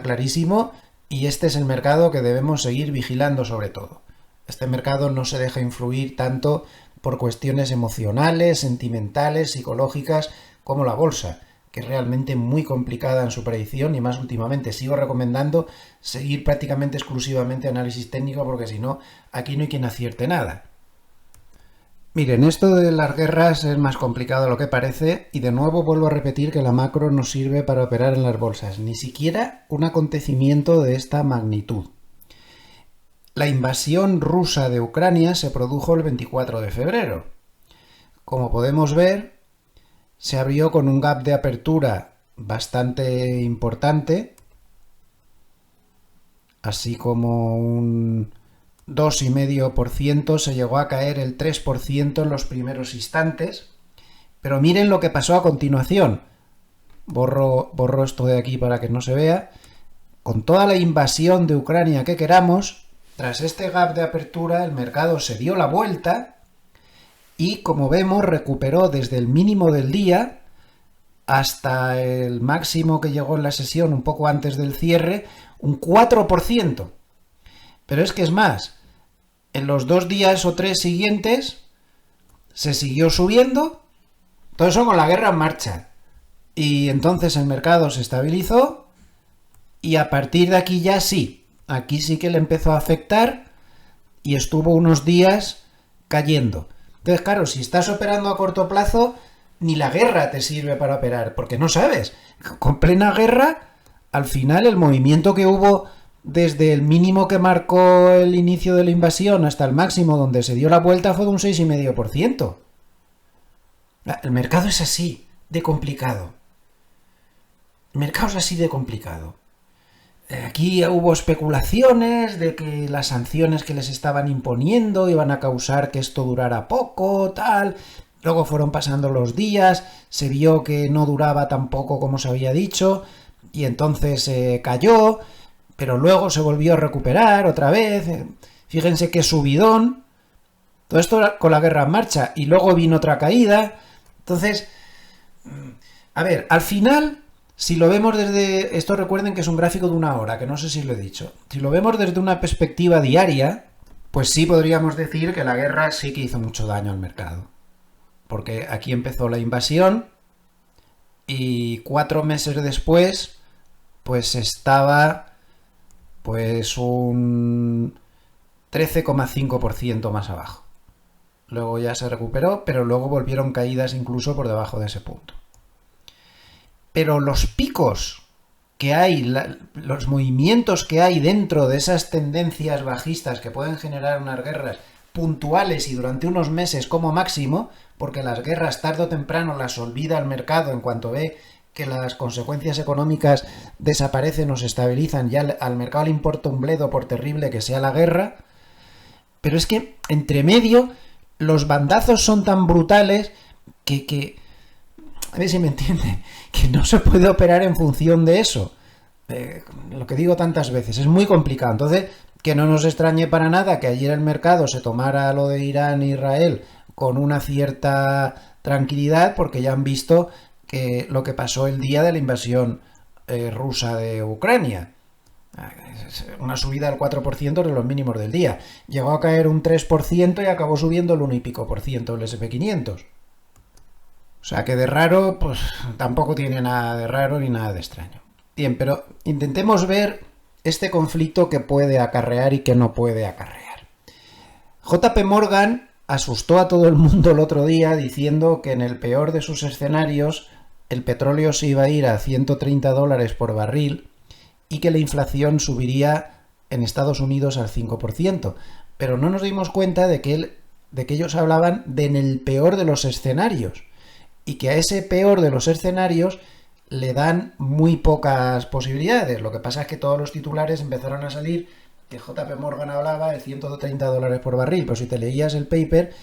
clarísimo y este es el mercado que debemos seguir vigilando sobre todo. Este mercado no se deja influir tanto por cuestiones emocionales, sentimentales, psicológicas como la bolsa, que es realmente muy complicada en su predicción y más últimamente sigo recomendando seguir prácticamente exclusivamente análisis técnico porque si no, aquí no hay quien acierte nada. Miren, esto de las guerras es más complicado de lo que parece y de nuevo vuelvo a repetir que la macro no sirve para operar en las bolsas, ni siquiera un acontecimiento de esta magnitud. La invasión rusa de Ucrania se produjo el 24 de febrero. Como podemos ver, se abrió con un gap de apertura bastante importante, así como un 2,5%, se llegó a caer el 3% en los primeros instantes, pero miren lo que pasó a continuación. Borro esto de aquí para que no se vea. Con toda la invasión de Ucrania que queramos, tras este gap de apertura el mercado se dio la vuelta y, como vemos, recuperó desde el mínimo del día hasta el máximo que llegó en la sesión un poco antes del cierre, un 4%. Pero es que es más, en los 2 días o 3 siguientes se siguió subiendo, todo eso con la guerra en marcha. Y entonces el mercado se estabilizó y a partir de aquí ya sí, aquí sí que le empezó a afectar y estuvo unos días cayendo. Entonces, claro, si estás operando a corto plazo, ni la guerra te sirve para operar, porque no sabes. Con plena guerra, al final el movimiento que hubo desde el mínimo que marcó el inicio de la invasión hasta el máximo donde se dio la vuelta fue de un 6,5%. El mercado es así de complicado. El mercado es así de complicado. Aquí hubo especulaciones de que las sanciones que les estaban imponiendo iban a causar que esto durara poco, tal. Luego fueron pasando los días, se vio que no duraba tan poco como se había dicho, y entonces cayó, pero luego se volvió a recuperar otra vez. Fíjense qué subidón. Todo esto con la guerra en marcha, y luego vino otra caída. Entonces, a ver, al final, si lo vemos desde... Esto recuerden que es un gráfico de 1 hora, que no sé si lo he dicho. Si lo vemos desde una perspectiva diaria, pues sí podríamos decir que la guerra sí que hizo mucho daño al mercado. Porque aquí empezó la invasión y 4 meses después, pues estaba pues un 13,5% más abajo. Luego ya se recuperó, pero luego volvieron caídas incluso por debajo de ese punto. Pero los picos que hay, los movimientos que hay dentro de esas tendencias bajistas que pueden generar unas guerras puntuales y durante unos meses como máximo, porque las guerras tarde o temprano las olvida el mercado en cuanto ve que las consecuencias económicas desaparecen o se estabilizan, ya al mercado le importa un bledo por terrible que sea la guerra, pero es que entre medio los bandazos son tan brutales que a ver si me entiende, que no se puede operar en función de eso. Lo que digo tantas veces, es muy complicado. Entonces, que no nos extrañe para nada que ayer el mercado se tomara lo de Irán e Israel con una cierta tranquilidad, porque ya han visto que lo que pasó el día de la invasión rusa de Ucrania. Una subida del 4% de los mínimos del día. Llegó a caer un 3% y acabó subiendo el 1 y pico por ciento el SP500. O sea que de raro, pues tampoco tiene nada de raro ni nada de extraño. Bien, pero intentemos ver este conflicto que puede acarrear y que no puede acarrear. JP Morgan asustó a todo el mundo el otro día diciendo que en el peor de sus escenarios el petróleo se iba a ir a $130 por barril y que la inflación subiría en Estados Unidos al 5%. Pero no nos dimos cuenta de que ellos hablaban de en el peor de los escenarios y que a ese peor de los escenarios le dan muy pocas posibilidades. Lo que pasa es que todos los titulares empezaron a salir que JP Morgan hablaba de $130 por barril, pero si te leías el paper,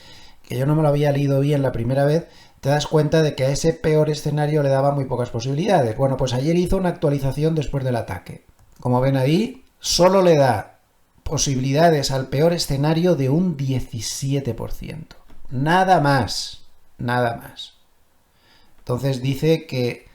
que yo no me lo había leído bien la primera vez, te das cuenta de que a ese peor escenario le daba muy pocas posibilidades. Bueno, pues ayer hizo una actualización después del ataque. Como ven ahí, solo le da posibilidades al peor escenario de un 17%. Nada más, nada más. Entonces dice que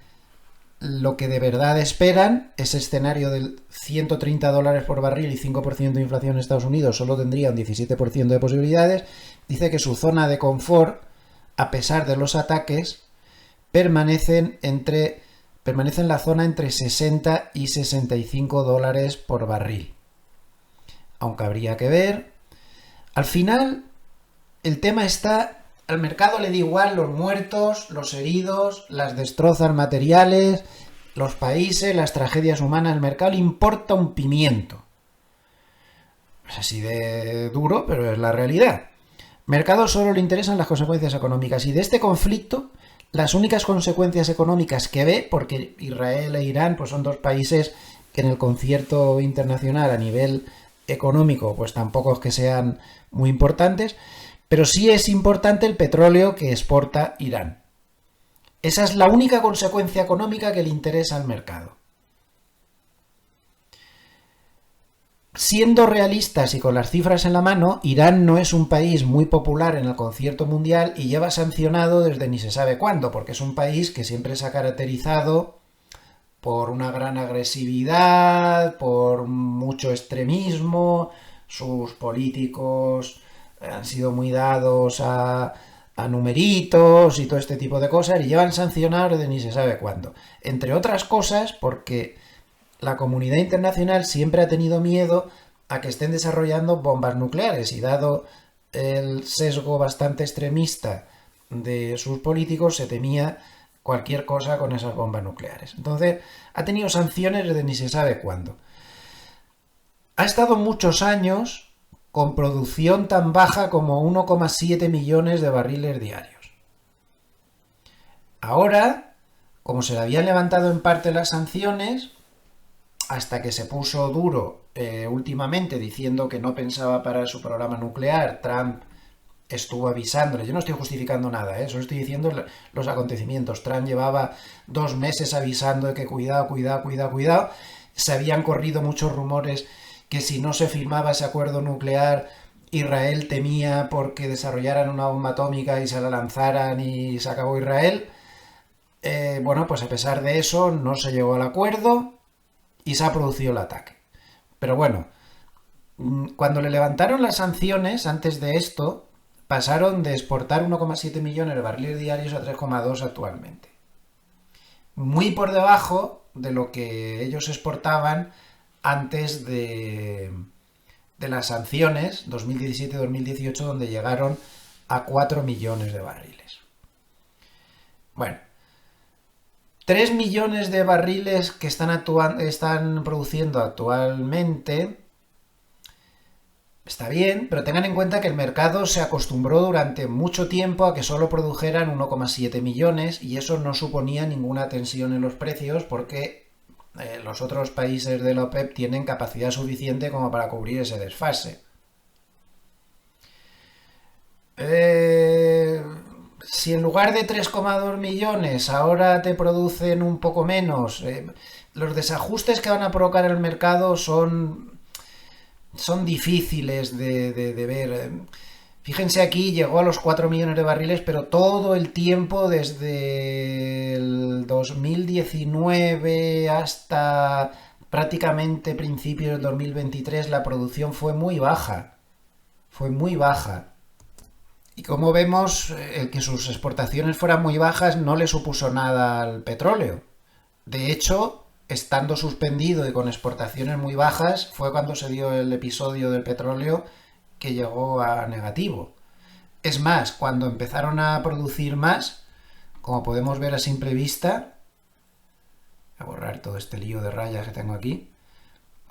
lo que de verdad esperan, ese escenario del $130 por barril y 5% de inflación en Estados Unidos, solo tendría un 17% de posibilidades. Dice que su zona de confort, a pesar de los ataques, permanece en la zona entre 60 y $65 por barril. Aunque habría que ver. Al final, el tema está... Al mercado le da igual los muertos, los heridos, las destrozas materiales, los países, las tragedias humanas. Al mercado le importa un pimiento. Es así de duro, pero es la realidad. Mercado solo le interesan las consecuencias económicas. Y de este conflicto, las únicas consecuencias económicas que ve, porque Israel e Irán pues son dos países que en el concierto internacional a nivel económico pues tampoco es que sean muy importantes, pero sí es importante el petróleo que exporta Irán. Esa es la única consecuencia económica que le interesa al mercado. Siendo realistas y con las cifras en la mano, Irán no es un país muy popular en el concierto mundial y lleva sancionado desde ni se sabe cuándo, porque es un país que siempre se ha caracterizado por una gran agresividad, por mucho extremismo, sus políticos han sido muy dados a numeritos y todo este tipo de cosas y llevan sancionados de ni se sabe cuándo. Entre otras cosas porque la comunidad internacional siempre ha tenido miedo a que estén desarrollando bombas nucleares y dado el sesgo bastante extremista de sus políticos, se temía cualquier cosa con esas bombas nucleares. Entonces, ha tenido sanciones desde ni se sabe cuándo. Ha estado muchos años con producción tan baja como 1,7 millones de barriles diarios. Ahora, como se le habían levantado en parte las sanciones, hasta que se puso duro últimamente diciendo que no pensaba parar su programa nuclear, Trump estuvo avisándole, yo no estoy justificando nada, solo estoy diciendo los acontecimientos. Trump llevaba 2 meses avisando de que cuidado, se habían corrido muchos rumores que si no se firmaba ese acuerdo nuclear, Israel temía porque desarrollaran una bomba atómica y se la lanzaran y se acabó Israel. Bueno, pues a pesar de eso no se llegó al acuerdo y se ha producido el ataque. Pero bueno, cuando le levantaron las sanciones antes de esto, pasaron de exportar 1,7 millones de barriles diarios a 3,2 actualmente. Muy por debajo de lo que ellos exportaban antes de las sanciones 2017-2018, donde llegaron a 4 millones de barriles. Bueno, 3 millones de barriles que están produciendo actualmente está bien, pero tengan en cuenta que el mercado se acostumbró durante mucho tiempo a que solo produjeran 1,7 millones y eso no suponía ninguna tensión en los precios porque los otros países de la OPEP tienen capacidad suficiente como para cubrir ese desfase. Si en lugar de 3,2 millones ahora te producen un poco menos, los desajustes que van a provocar el mercado son difíciles de ver. Fíjense aquí, llegó a los 4 millones de barriles, pero todo el tiempo desde el 2019 hasta prácticamente principios del 2023 la producción fue muy baja. Fue muy baja. Y como vemos, el que sus exportaciones fueran muy bajas no le supuso nada al petróleo. De hecho, estando suspendido y con exportaciones muy bajas, fue cuando se dio el episodio del petróleo que llegó a negativo. Es más, cuando empezaron a producir más, como podemos ver a simple vista, voy a borrar todo este lío de rayas que tengo aquí,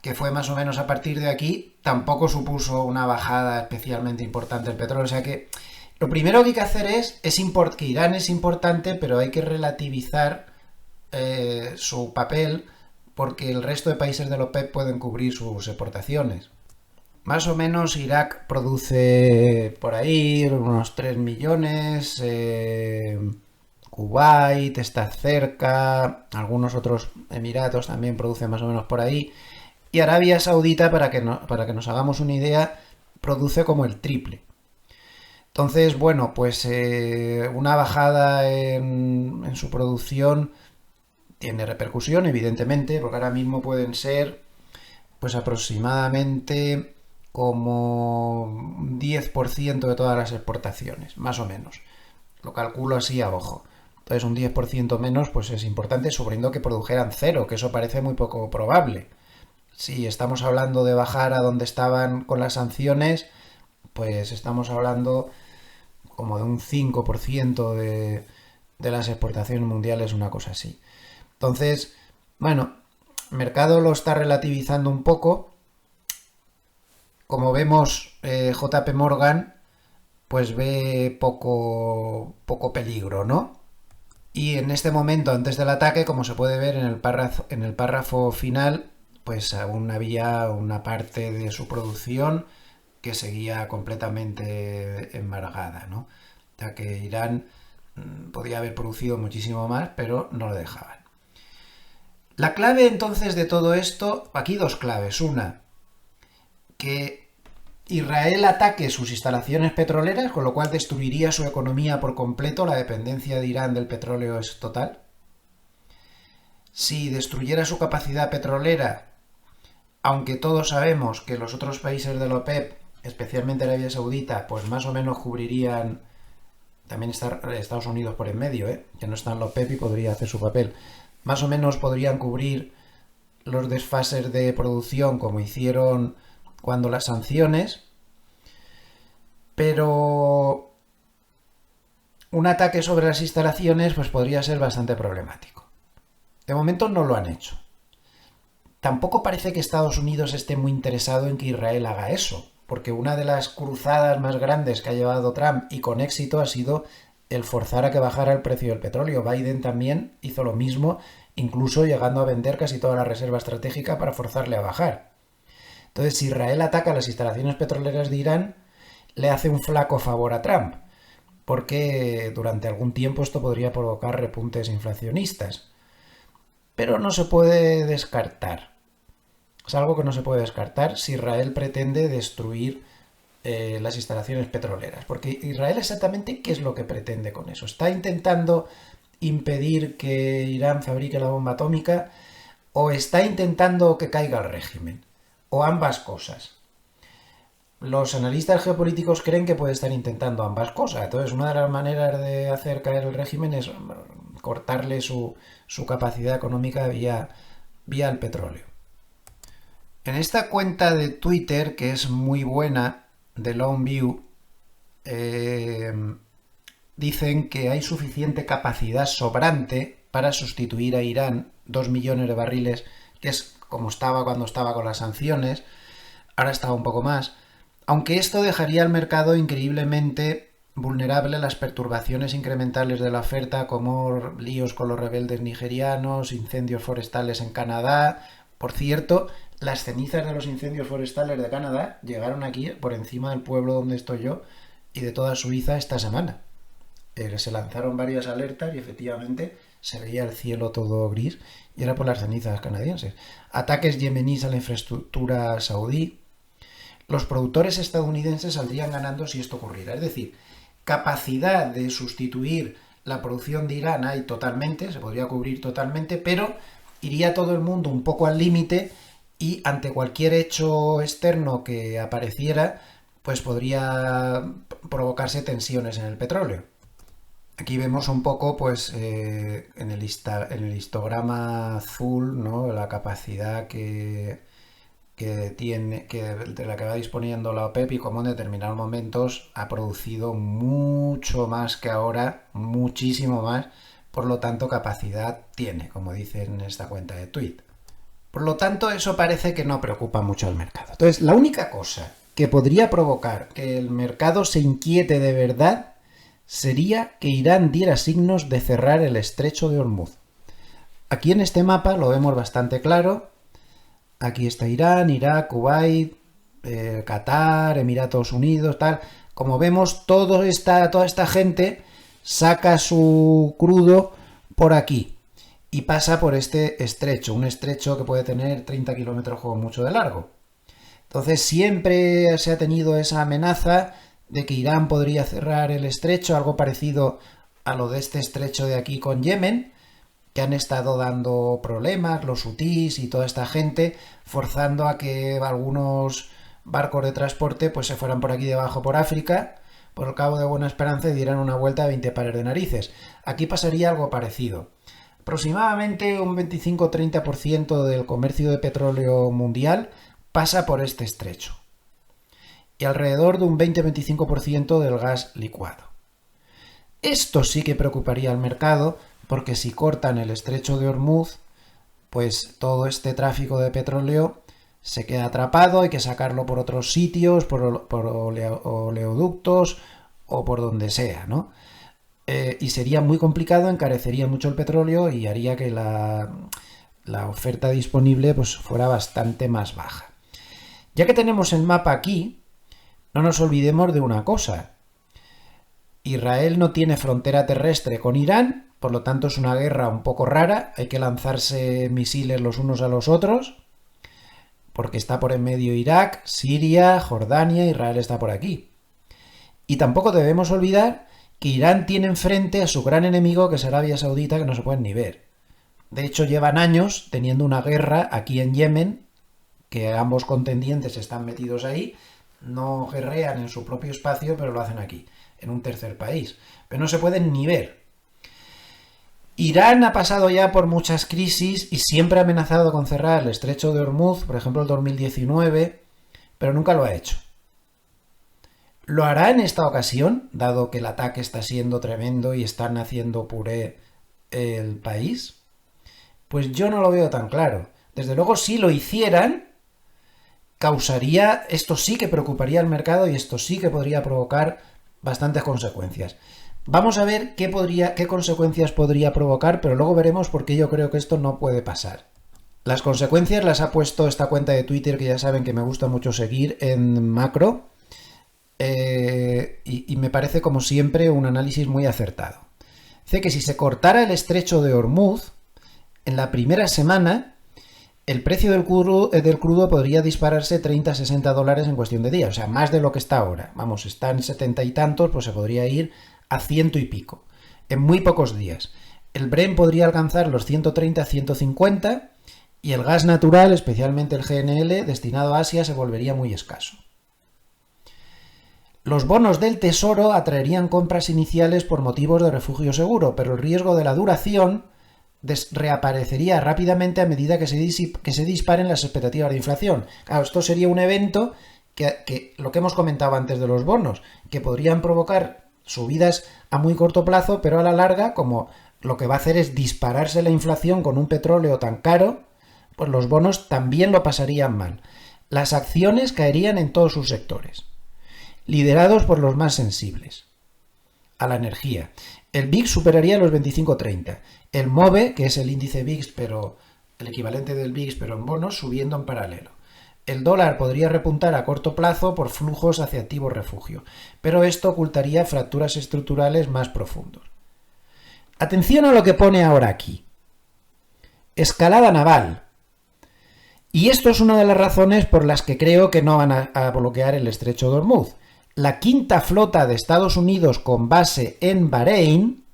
que fue más o menos a partir de aquí, tampoco supuso una bajada especialmente importante del petróleo. O sea que lo primero que hay que hacer es que Irán es importante, pero hay que relativizar su papel porque el resto de países de la OPEP pueden cubrir sus exportaciones. Más o menos Irak produce por ahí unos 3 millones, Kuwait está cerca, algunos otros Emiratos también producen más o menos por ahí, y Arabia Saudita, para que nos hagamos una idea, produce como el triple. Entonces, bueno, pues una bajada en su producción tiene repercusión, evidentemente, porque ahora mismo pueden ser pues aproximadamente como un 10% de todas las exportaciones, más o menos. Lo calculo así a ojo. Entonces un 10% menos pues es importante, suponiendo que produjeran cero, que eso parece muy poco probable. Si estamos hablando de bajar a donde estaban con las sanciones, pues estamos hablando como de un 5% de las exportaciones mundiales, una cosa así. Entonces, bueno, el mercado lo está relativizando un poco. Como vemos, JP Morgan pues ve poco peligro, ¿no? Y en este momento, antes del ataque, como se puede ver en el párrafo final, pues aún había una parte de su producción que seguía completamente embargada, ¿no? Ya que Irán podía haber producido muchísimo más, pero no lo dejaban. La clave entonces de todo esto, aquí dos claves. Una, que Israel ataque sus instalaciones petroleras, con lo cual destruiría su economía por completo, la dependencia de Irán del petróleo es total. Si destruyera su capacidad petrolera, aunque todos sabemos que los otros países de la OPEP, especialmente Arabia Saudita, pues más o menos cubrirían, también está Estados Unidos por en medio, que no está en la OPEP y podría hacer su papel, más o menos podrían cubrir los desfases de producción como hicieron cuando las sanciones. Pero un ataque sobre las instalaciones pues podría ser bastante problemático. De momento no lo han hecho. Tampoco parece que Estados Unidos esté muy interesado en que Israel haga eso, porque una de las cruzadas más grandes que ha llevado Trump y con éxito ha sido el forzar a que bajara el precio del petróleo. Biden también hizo lo mismo, incluso llegando a vender casi toda la reserva estratégica para forzarle a bajar. Entonces, si Israel ataca las instalaciones petroleras de Irán, le hace un flaco favor a Trump, porque durante algún tiempo esto podría provocar repuntes inflacionistas. Pero no se puede descartar. Es algo que no se puede descartar si Israel pretende destruir las instalaciones petroleras. Porque Israel exactamente qué es lo que pretende con eso. ¿Está intentando impedir que Irán fabrique la bomba atómica o está intentando que caiga el régimen? O ambas cosas. Los analistas geopolíticos creen que puede estar intentando ambas cosas. Entonces, una de las maneras de hacer caer el régimen es cortarle su capacidad económica vía el petróleo. En esta cuenta de Twitter, que es muy buena, de Longview, dicen que hay suficiente capacidad sobrante para sustituir a Irán 2 millones de barriles, que es como estaba cuando estaba con las sanciones, ahora está un poco más, aunque esto dejaría al mercado increíblemente vulnerable a las perturbaciones incrementales de la oferta, como líos con los rebeldes nigerianos, incendios forestales en Canadá. Por cierto, las cenizas de los incendios forestales de Canadá llegaron aquí por encima del pueblo donde estoy yo y de toda Suiza esta semana. Se lanzaron varias alertas y efectivamente se veía el cielo todo gris y era por las cenizas canadienses. Ataques yemeníes a la infraestructura saudí. Los productores estadounidenses saldrían ganando si esto ocurriera. Es decir, capacidad de sustituir la producción de Irán hay totalmente, se podría cubrir totalmente, pero iría todo el mundo un poco al límite y ante cualquier hecho externo que apareciera, pues podría provocarse tensiones en el petróleo. Aquí vemos un poco, pues, en el histograma azul, ¿no? La capacidad que tiene, de la que va disponiendo la OPEP y cómo en determinados momentos ha producido mucho más que ahora, muchísimo más, por lo tanto capacidad tiene, como dice en esta cuenta de tweet. Por lo tanto, eso parece que no preocupa mucho al mercado. Entonces, la única cosa que podría provocar que el mercado se inquiete de verdad sería que Irán diera signos de cerrar el estrecho de Hormuz. Aquí en este mapa lo vemos bastante claro. Aquí está Irán, Irak, Kuwait, Qatar, Emiratos Unidos, tal. Como vemos, toda esta gente saca su crudo por aquí y pasa por este estrecho, un estrecho que puede tener 30 kilómetros como mucho de largo. Entonces siempre se ha tenido esa amenaza de que Irán podría cerrar el estrecho, algo parecido a lo de este estrecho de aquí con Yemen, que han estado dando problemas, los hutís y toda esta gente, forzando a que algunos barcos de transporte pues se fueran por aquí debajo por África, por el Cabo de Buena Esperanza y dieran una vuelta a 20 pares de narices. Aquí pasaría algo parecido. Aproximadamente un 25-30% del comercio de petróleo mundial pasa por este estrecho. Y alrededor de un 20-25% del gas licuado. Esto sí que preocuparía al mercado, porque si cortan el estrecho de Hormuz, pues todo este tráfico de petróleo se queda atrapado, hay que sacarlo por otros sitios, por oleoductos o por donde sea, ¿no? Y sería muy complicado, encarecería mucho el petróleo y haría que la oferta disponible pues fuera bastante más baja. Ya que tenemos el mapa aquí, no nos olvidemos de una cosa. Israel no tiene frontera terrestre con Irán, por lo tanto es una guerra un poco rara, hay que lanzarse misiles los unos a los otros, porque está por en medio Irak, Siria, Jordania, Israel está por aquí. Y tampoco debemos olvidar que Irán tiene enfrente a su gran enemigo, que es Arabia Saudita, que no se pueden ni ver. De hecho, llevan años teniendo una guerra aquí en Yemen, que ambos contendientes están metidos ahí, no guerrean en su propio espacio, pero lo hacen aquí, en un tercer país. Pero no se pueden ni ver. Irán ha pasado ya por muchas crisis y siempre ha amenazado con cerrar el estrecho de Hormuz, por ejemplo el 2019, pero nunca lo ha hecho. ¿Lo hará en esta ocasión, dado que el ataque está siendo tremendo y están haciendo puré el país? Pues yo no lo veo tan claro. Desde luego, si lo hicieran, esto sí que preocuparía al mercado y esto sí que podría provocar bastantes consecuencias. Vamos a ver qué consecuencias podría provocar, pero luego veremos por qué yo creo que esto no puede pasar. Las consecuencias las ha puesto esta cuenta de Twitter que ya saben que me gusta mucho seguir en macro. Y me parece, como siempre, un análisis muy acertado. Dice que si se cortara el estrecho de Hormuz, en la primera semana, el precio del crudo podría dispararse 30-60 dólares en cuestión de días, o sea, más de lo que está ahora. Vamos, está en 70 y tantos, pues se podría ir a 100 y pico, en muy pocos días. El Brent podría alcanzar los 130-150 y el gas natural, especialmente el GNL, destinado a Asia, se volvería muy escaso. Los bonos del Tesoro atraerían compras iniciales por motivos de refugio seguro, pero el riesgo de la duración reaparecería rápidamente a medida que se disparen las expectativas de inflación. Claro, esto sería un evento que lo que hemos comentado antes de los bonos, que podrían provocar subidas a muy corto plazo, pero a la larga, como lo que va a hacer es dispararse la inflación con un petróleo tan caro, pues los bonos también lo pasarían mal. Las acciones caerían en todos sus sectores, liderados por los más sensibles a la energía. El VIX superaría los 25-30. El MOVE, que es el índice VIX, pero el equivalente del VIX, pero en bonos, subiendo en paralelo. El dólar podría repuntar a corto plazo por flujos hacia activos refugio, pero esto ocultaría fracturas estructurales más profundos. Atención a lo que pone ahora aquí. Escalada naval. Y esto es una de las razones por las que creo que no van a bloquear el estrecho de Hormuz. La quinta flota de Estados Unidos con base en Bahrein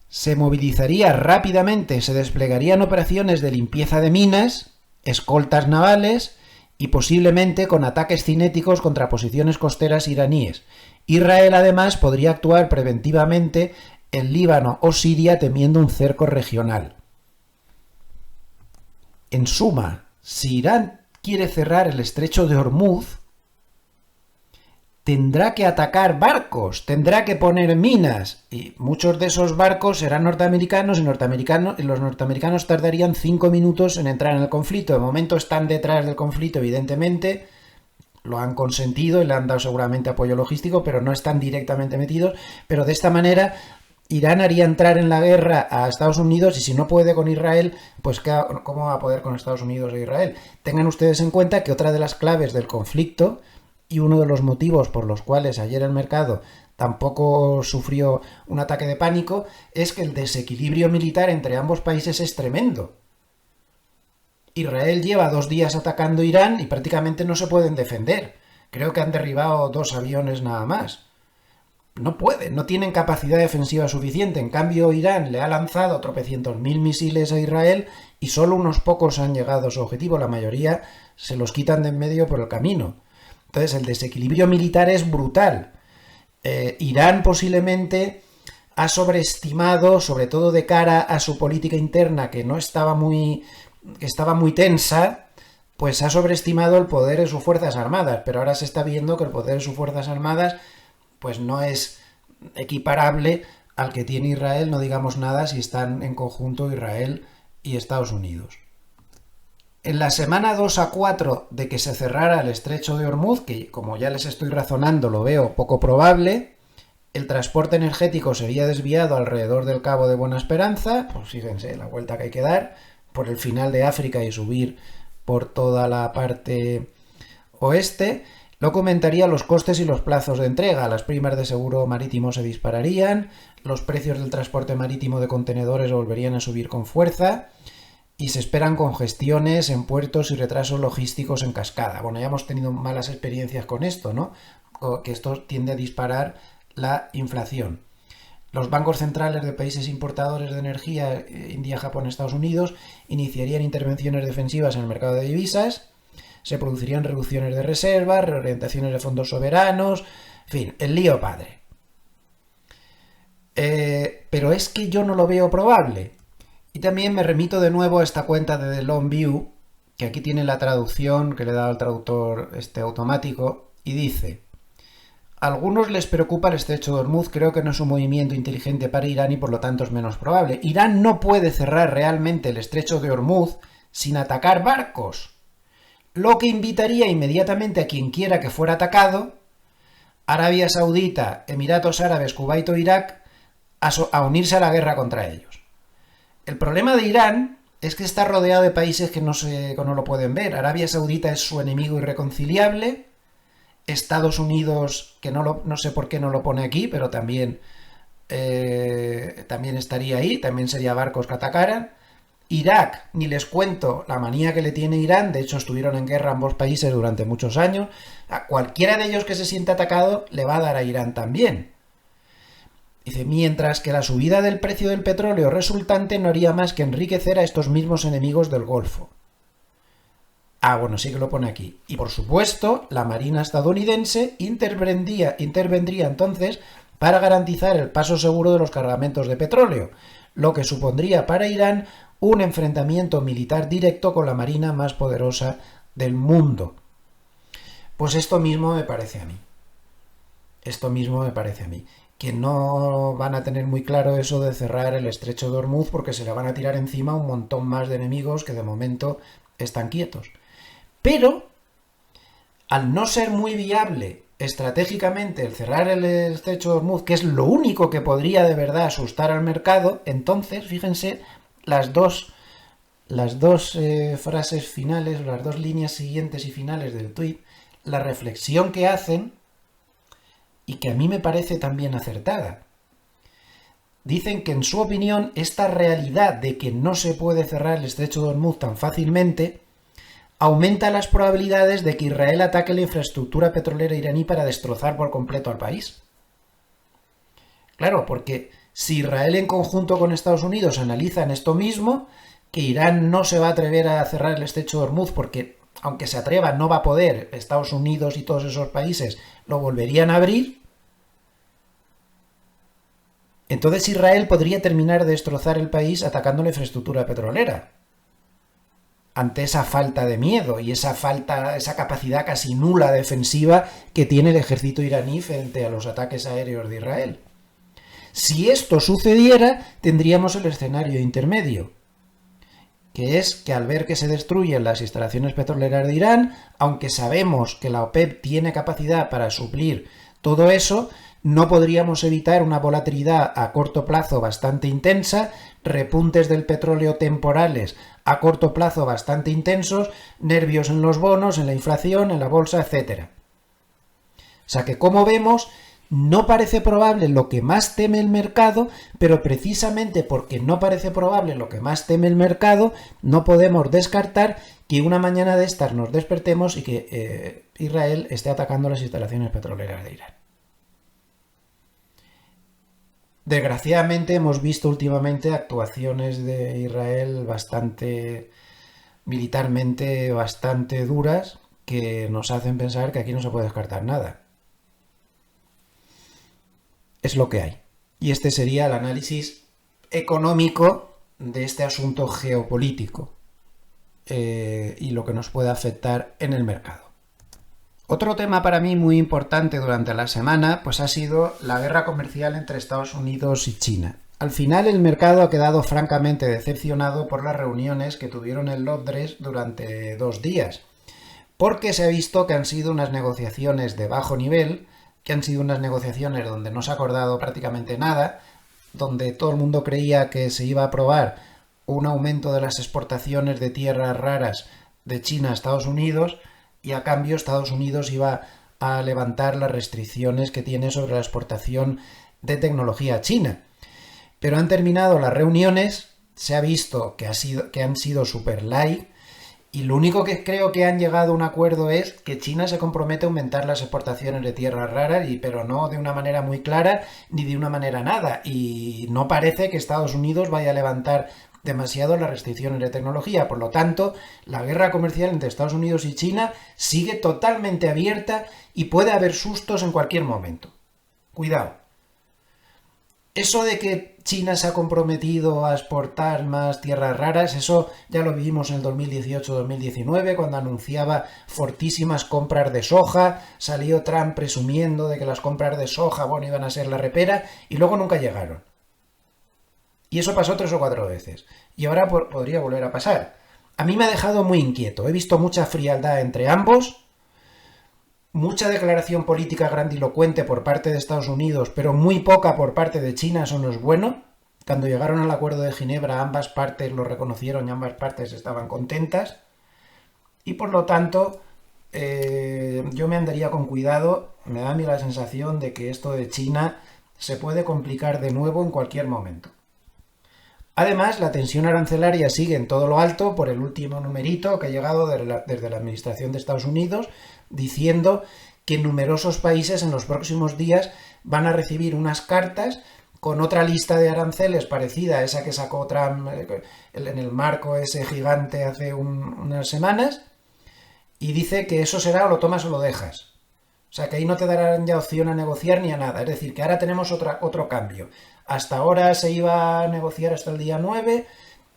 se movilizaría rápidamente, se desplegarían operaciones de limpieza de minas, escoltas navales y posiblemente con ataques cinéticos contra posiciones costeras iraníes. Israel además podría actuar preventivamente en Líbano o Siria temiendo un cerco regional. En suma, si Irán quiere cerrar el estrecho de Hormuz, tendrá que atacar barcos, tendrá que poner minas, y muchos de esos barcos serán norteamericanos y los norteamericanos tardarían 5 minutos en entrar en el conflicto. De momento están detrás del conflicto, evidentemente, lo han consentido y le han dado seguramente apoyo logístico, pero no están directamente metidos. Pero de esta manera Irán haría entrar en la guerra a Estados Unidos, y si no puede con Israel, pues ¿cómo va a poder con Estados Unidos e Israel? Tengan ustedes en cuenta que otra de las claves del conflicto y uno de los motivos por los cuales ayer el mercado tampoco sufrió un ataque de pánico es que el desequilibrio militar entre ambos países es tremendo. Israel lleva 2 días atacando Irán y prácticamente no se pueden defender. Creo que han derribado 2 aviones nada más. No pueden, no tienen capacidad defensiva suficiente. En cambio, Irán le ha lanzado tropecientos mil misiles a Israel y solo unos pocos han llegado a su objetivo. La mayoría se los quitan de en medio por el camino. Entonces, el desequilibrio militar es brutal. Irán posiblemente ha sobreestimado, sobre todo de cara a su política interna, que estaba muy tensa, pues ha sobreestimado el poder de sus Fuerzas Armadas, pero ahora se está viendo que el poder de sus Fuerzas Armadas pues no es equiparable al que tiene Israel, no digamos nada si están en conjunto Israel y Estados Unidos. En la semana 2 a 4 de que se cerrara el estrecho de Hormuz, que como ya les estoy razonando lo veo poco probable, el transporte energético sería desviado alrededor del Cabo de Buena Esperanza, pues fíjense la vuelta que hay que dar, por el final de África y subir por toda la parte oeste. Lo comentaría los costes y los plazos de entrega. Las primas de seguro marítimo se dispararían, los precios del transporte marítimo de contenedores volverían a subir con fuerza y se esperan congestiones en puertos y retrasos logísticos en cascada. Bueno, ya hemos tenido malas experiencias con esto, ¿no? Que esto tiende a disparar la inflación. Los bancos centrales de países importadores de energía, India, Japón, Estados Unidos, iniciarían intervenciones defensivas en el mercado de divisas. Se producirían reducciones de reservas, reorientaciones de fondos soberanos, en fin, el lío padre. Pero es que yo no lo veo probable. Y también me remito de nuevo a esta cuenta de The Long View, que aquí tiene la traducción que le he dado al traductor automático, y dice: A algunos les preocupa el estrecho de Hormuz, creo que no es un movimiento inteligente para Irán y por lo tanto es menos probable. Irán no puede cerrar realmente el estrecho de Hormuz sin atacar barcos, lo que invitaría inmediatamente a quien quiera que fuera atacado, Arabia Saudita, Emiratos Árabes, Kuwait o Irak, a unirse a la guerra contra ellos. El problema de Irán es que está rodeado de países que no lo pueden ver. Arabia Saudita es su enemigo irreconciliable. Estados Unidos, que no sé por qué no lo pone aquí, pero también estaría ahí, también sería barcos que atacaran. Irak, ni les cuento la manía que le tiene Irán, de hecho estuvieron en guerra ambos países durante muchos años. A cualquiera de ellos que se sienta atacado le va a dar a Irán también. Dice, mientras que la subida del precio del petróleo resultante no haría más que enriquecer a estos mismos enemigos del Golfo. Ah, bueno, sí que lo pone aquí. Y por supuesto, la Marina estadounidense intervendría entonces para garantizar el paso seguro de los cargamentos de petróleo, lo que supondría para Irán un enfrentamiento militar directo con la Marina más poderosa del mundo. Pues esto mismo me parece a mí. Que no van a tener muy claro eso de cerrar el estrecho de Hormuz porque se le van a tirar encima un montón más de enemigos que de momento están quietos. Pero, al no ser muy viable estratégicamente el cerrar el estrecho de Hormuz, que es lo único que podría de verdad asustar al mercado, entonces, fíjense, las dos frases finales, las dos líneas siguientes y finales del tuit, la reflexión que hacen, y que a mí me parece también acertada. Dicen que en su opinión esta realidad de que no se puede cerrar el estrecho de Hormuz tan fácilmente aumenta las probabilidades de que Israel ataque la infraestructura petrolera iraní para destrozar por completo al país. Claro, porque si Israel en conjunto con Estados Unidos analizan esto mismo, que Irán no se va a atrever a cerrar el estrecho de Hormuz porque, aunque se atreva, no va a poder, Estados Unidos y todos esos países lo volverían a abrir, entonces Israel podría terminar de destrozar el país atacando la infraestructura petrolera. Ante esa falta de miedo y esa capacidad casi nula defensiva que tiene el ejército iraní frente a los ataques aéreos de Israel. Si esto sucediera, tendríamos el escenario intermedio, que es que al ver que se destruyen las instalaciones petroleras de Irán, aunque sabemos que la OPEP tiene capacidad para suplir todo eso, no podríamos evitar una volatilidad a corto plazo bastante intensa, repuntes del petróleo temporales a corto plazo bastante intensos, nervios en los bonos, en la inflación, en la bolsa, etc. O sea que, como vemos, no parece probable lo que más teme el mercado, pero precisamente porque no parece probable lo que más teme el mercado, no podemos descartar que una mañana de estas nos despertemos y que Israel esté atacando las instalaciones petroleras de Irán. Desgraciadamente hemos visto últimamente actuaciones de Israel militarmente bastante duras que nos hacen pensar que aquí no se puede descartar nada. Es lo que hay. Y este sería el análisis económico de este asunto geopolítico y lo que nos puede afectar en el mercado. Otro tema para mí muy importante durante la semana pues ha sido la guerra comercial entre Estados Unidos y China. Al final el mercado ha quedado francamente decepcionado por las reuniones que tuvieron en Londres durante 2 días, porque se ha visto que han sido unas negociaciones de bajo nivel, que han sido unas negociaciones donde no se ha acordado prácticamente nada, donde todo el mundo creía que se iba a aprobar un aumento de las exportaciones de tierras raras de China a Estados Unidos, y a cambio Estados Unidos iba a levantar las restricciones que tiene sobre la exportación de tecnología china. Pero han terminado las reuniones, se ha visto que han sido super light, y lo único que creo que han llegado a un acuerdo es que China se compromete a aumentar las exportaciones de tierras raras, pero no de una manera muy clara ni de una manera nada. Y no parece que Estados Unidos vaya a levantar demasiado las restricciones de tecnología. Por lo tanto, la guerra comercial entre Estados Unidos y China sigue totalmente abierta y puede haber sustos en cualquier momento. Cuidado. Eso de que China se ha comprometido a exportar más tierras raras, eso ya lo vimos en el 2018-2019, cuando anunciaba fortísimas compras de soja, salió Trump presumiendo de que las compras de soja, bueno, iban a ser la repera, y luego nunca llegaron. Y eso pasó 3 o 4 veces. Y ahora podría volver a pasar. A mí me ha dejado muy inquieto. He visto mucha frialdad entre ambos, mucha declaración política grandilocuente por parte de Estados Unidos, pero muy poca por parte de China, eso no es bueno. Cuando llegaron al acuerdo de Ginebra, ambas partes lo reconocieron y ambas partes estaban contentas. Y por lo tanto, yo me andaría con cuidado. Me da a mí la sensación de que esto de China se puede complicar de nuevo en cualquier momento. Además, la tensión arancelaria sigue en todo lo alto por el último numerito que ha llegado desde la Administración de Estados Unidos, diciendo que numerosos países en los próximos días van a recibir unas cartas con otra lista de aranceles parecida a esa que sacó Trump en el marco ese gigante hace unas semanas, y dice que eso será o lo tomas o lo dejas. O sea, que ahí no te darán ya opción a negociar ni a nada. Es decir, que ahora tenemos otro cambio. Hasta ahora se iba a negociar hasta el día 9,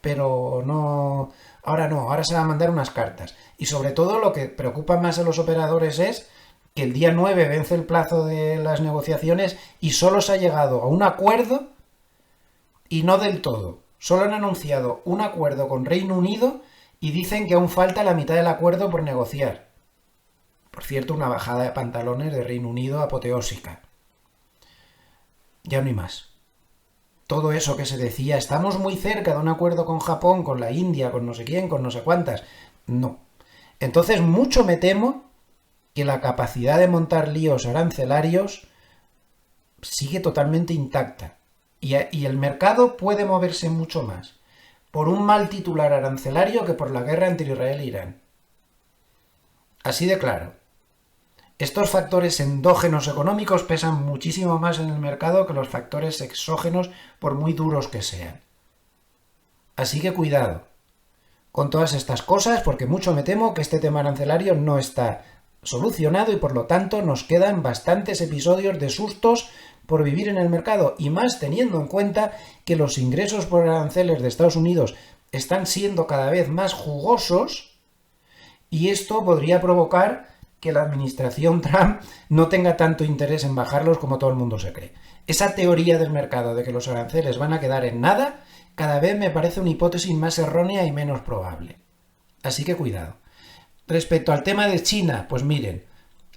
pero no, ahora se van a mandar unas cartas. Y sobre todo lo que preocupa más a los operadores es que el día 9 vence el plazo de las negociaciones y solo se ha llegado a un acuerdo y no del todo. Solo han anunciado un acuerdo con Reino Unido y dicen que aún falta la mitad del acuerdo por negociar. Por cierto, una bajada de pantalones de Reino Unido apoteósica. Ya no hay más. Todo eso que se decía, estamos muy cerca de un acuerdo con Japón, con la India, con no sé quién, con no sé cuántas. No. Entonces, mucho me temo que la capacidad de montar líos arancelarios sigue totalmente intacta. Y el mercado puede moverse mucho más por un mal titular arancelario que por la guerra entre Israel e Irán. Así de claro. Estos factores endógenos económicos pesan muchísimo más en el mercado que los factores exógenos, por muy duros que sean. Así que cuidado con todas estas cosas, porque mucho me temo que este tema arancelario no está solucionado y por lo tanto nos quedan bastantes episodios de sustos por vivir en el mercado, y más teniendo en cuenta que los ingresos por aranceles de Estados Unidos están siendo cada vez más jugosos, y esto podría provocar que la administración Trump no tenga tanto interés en bajarlos como todo el mundo se cree. Esa teoría del mercado de que los aranceles van a quedar en nada, cada vez me parece una hipótesis más errónea y menos probable. Así que cuidado. Respecto al tema de China, pues miren,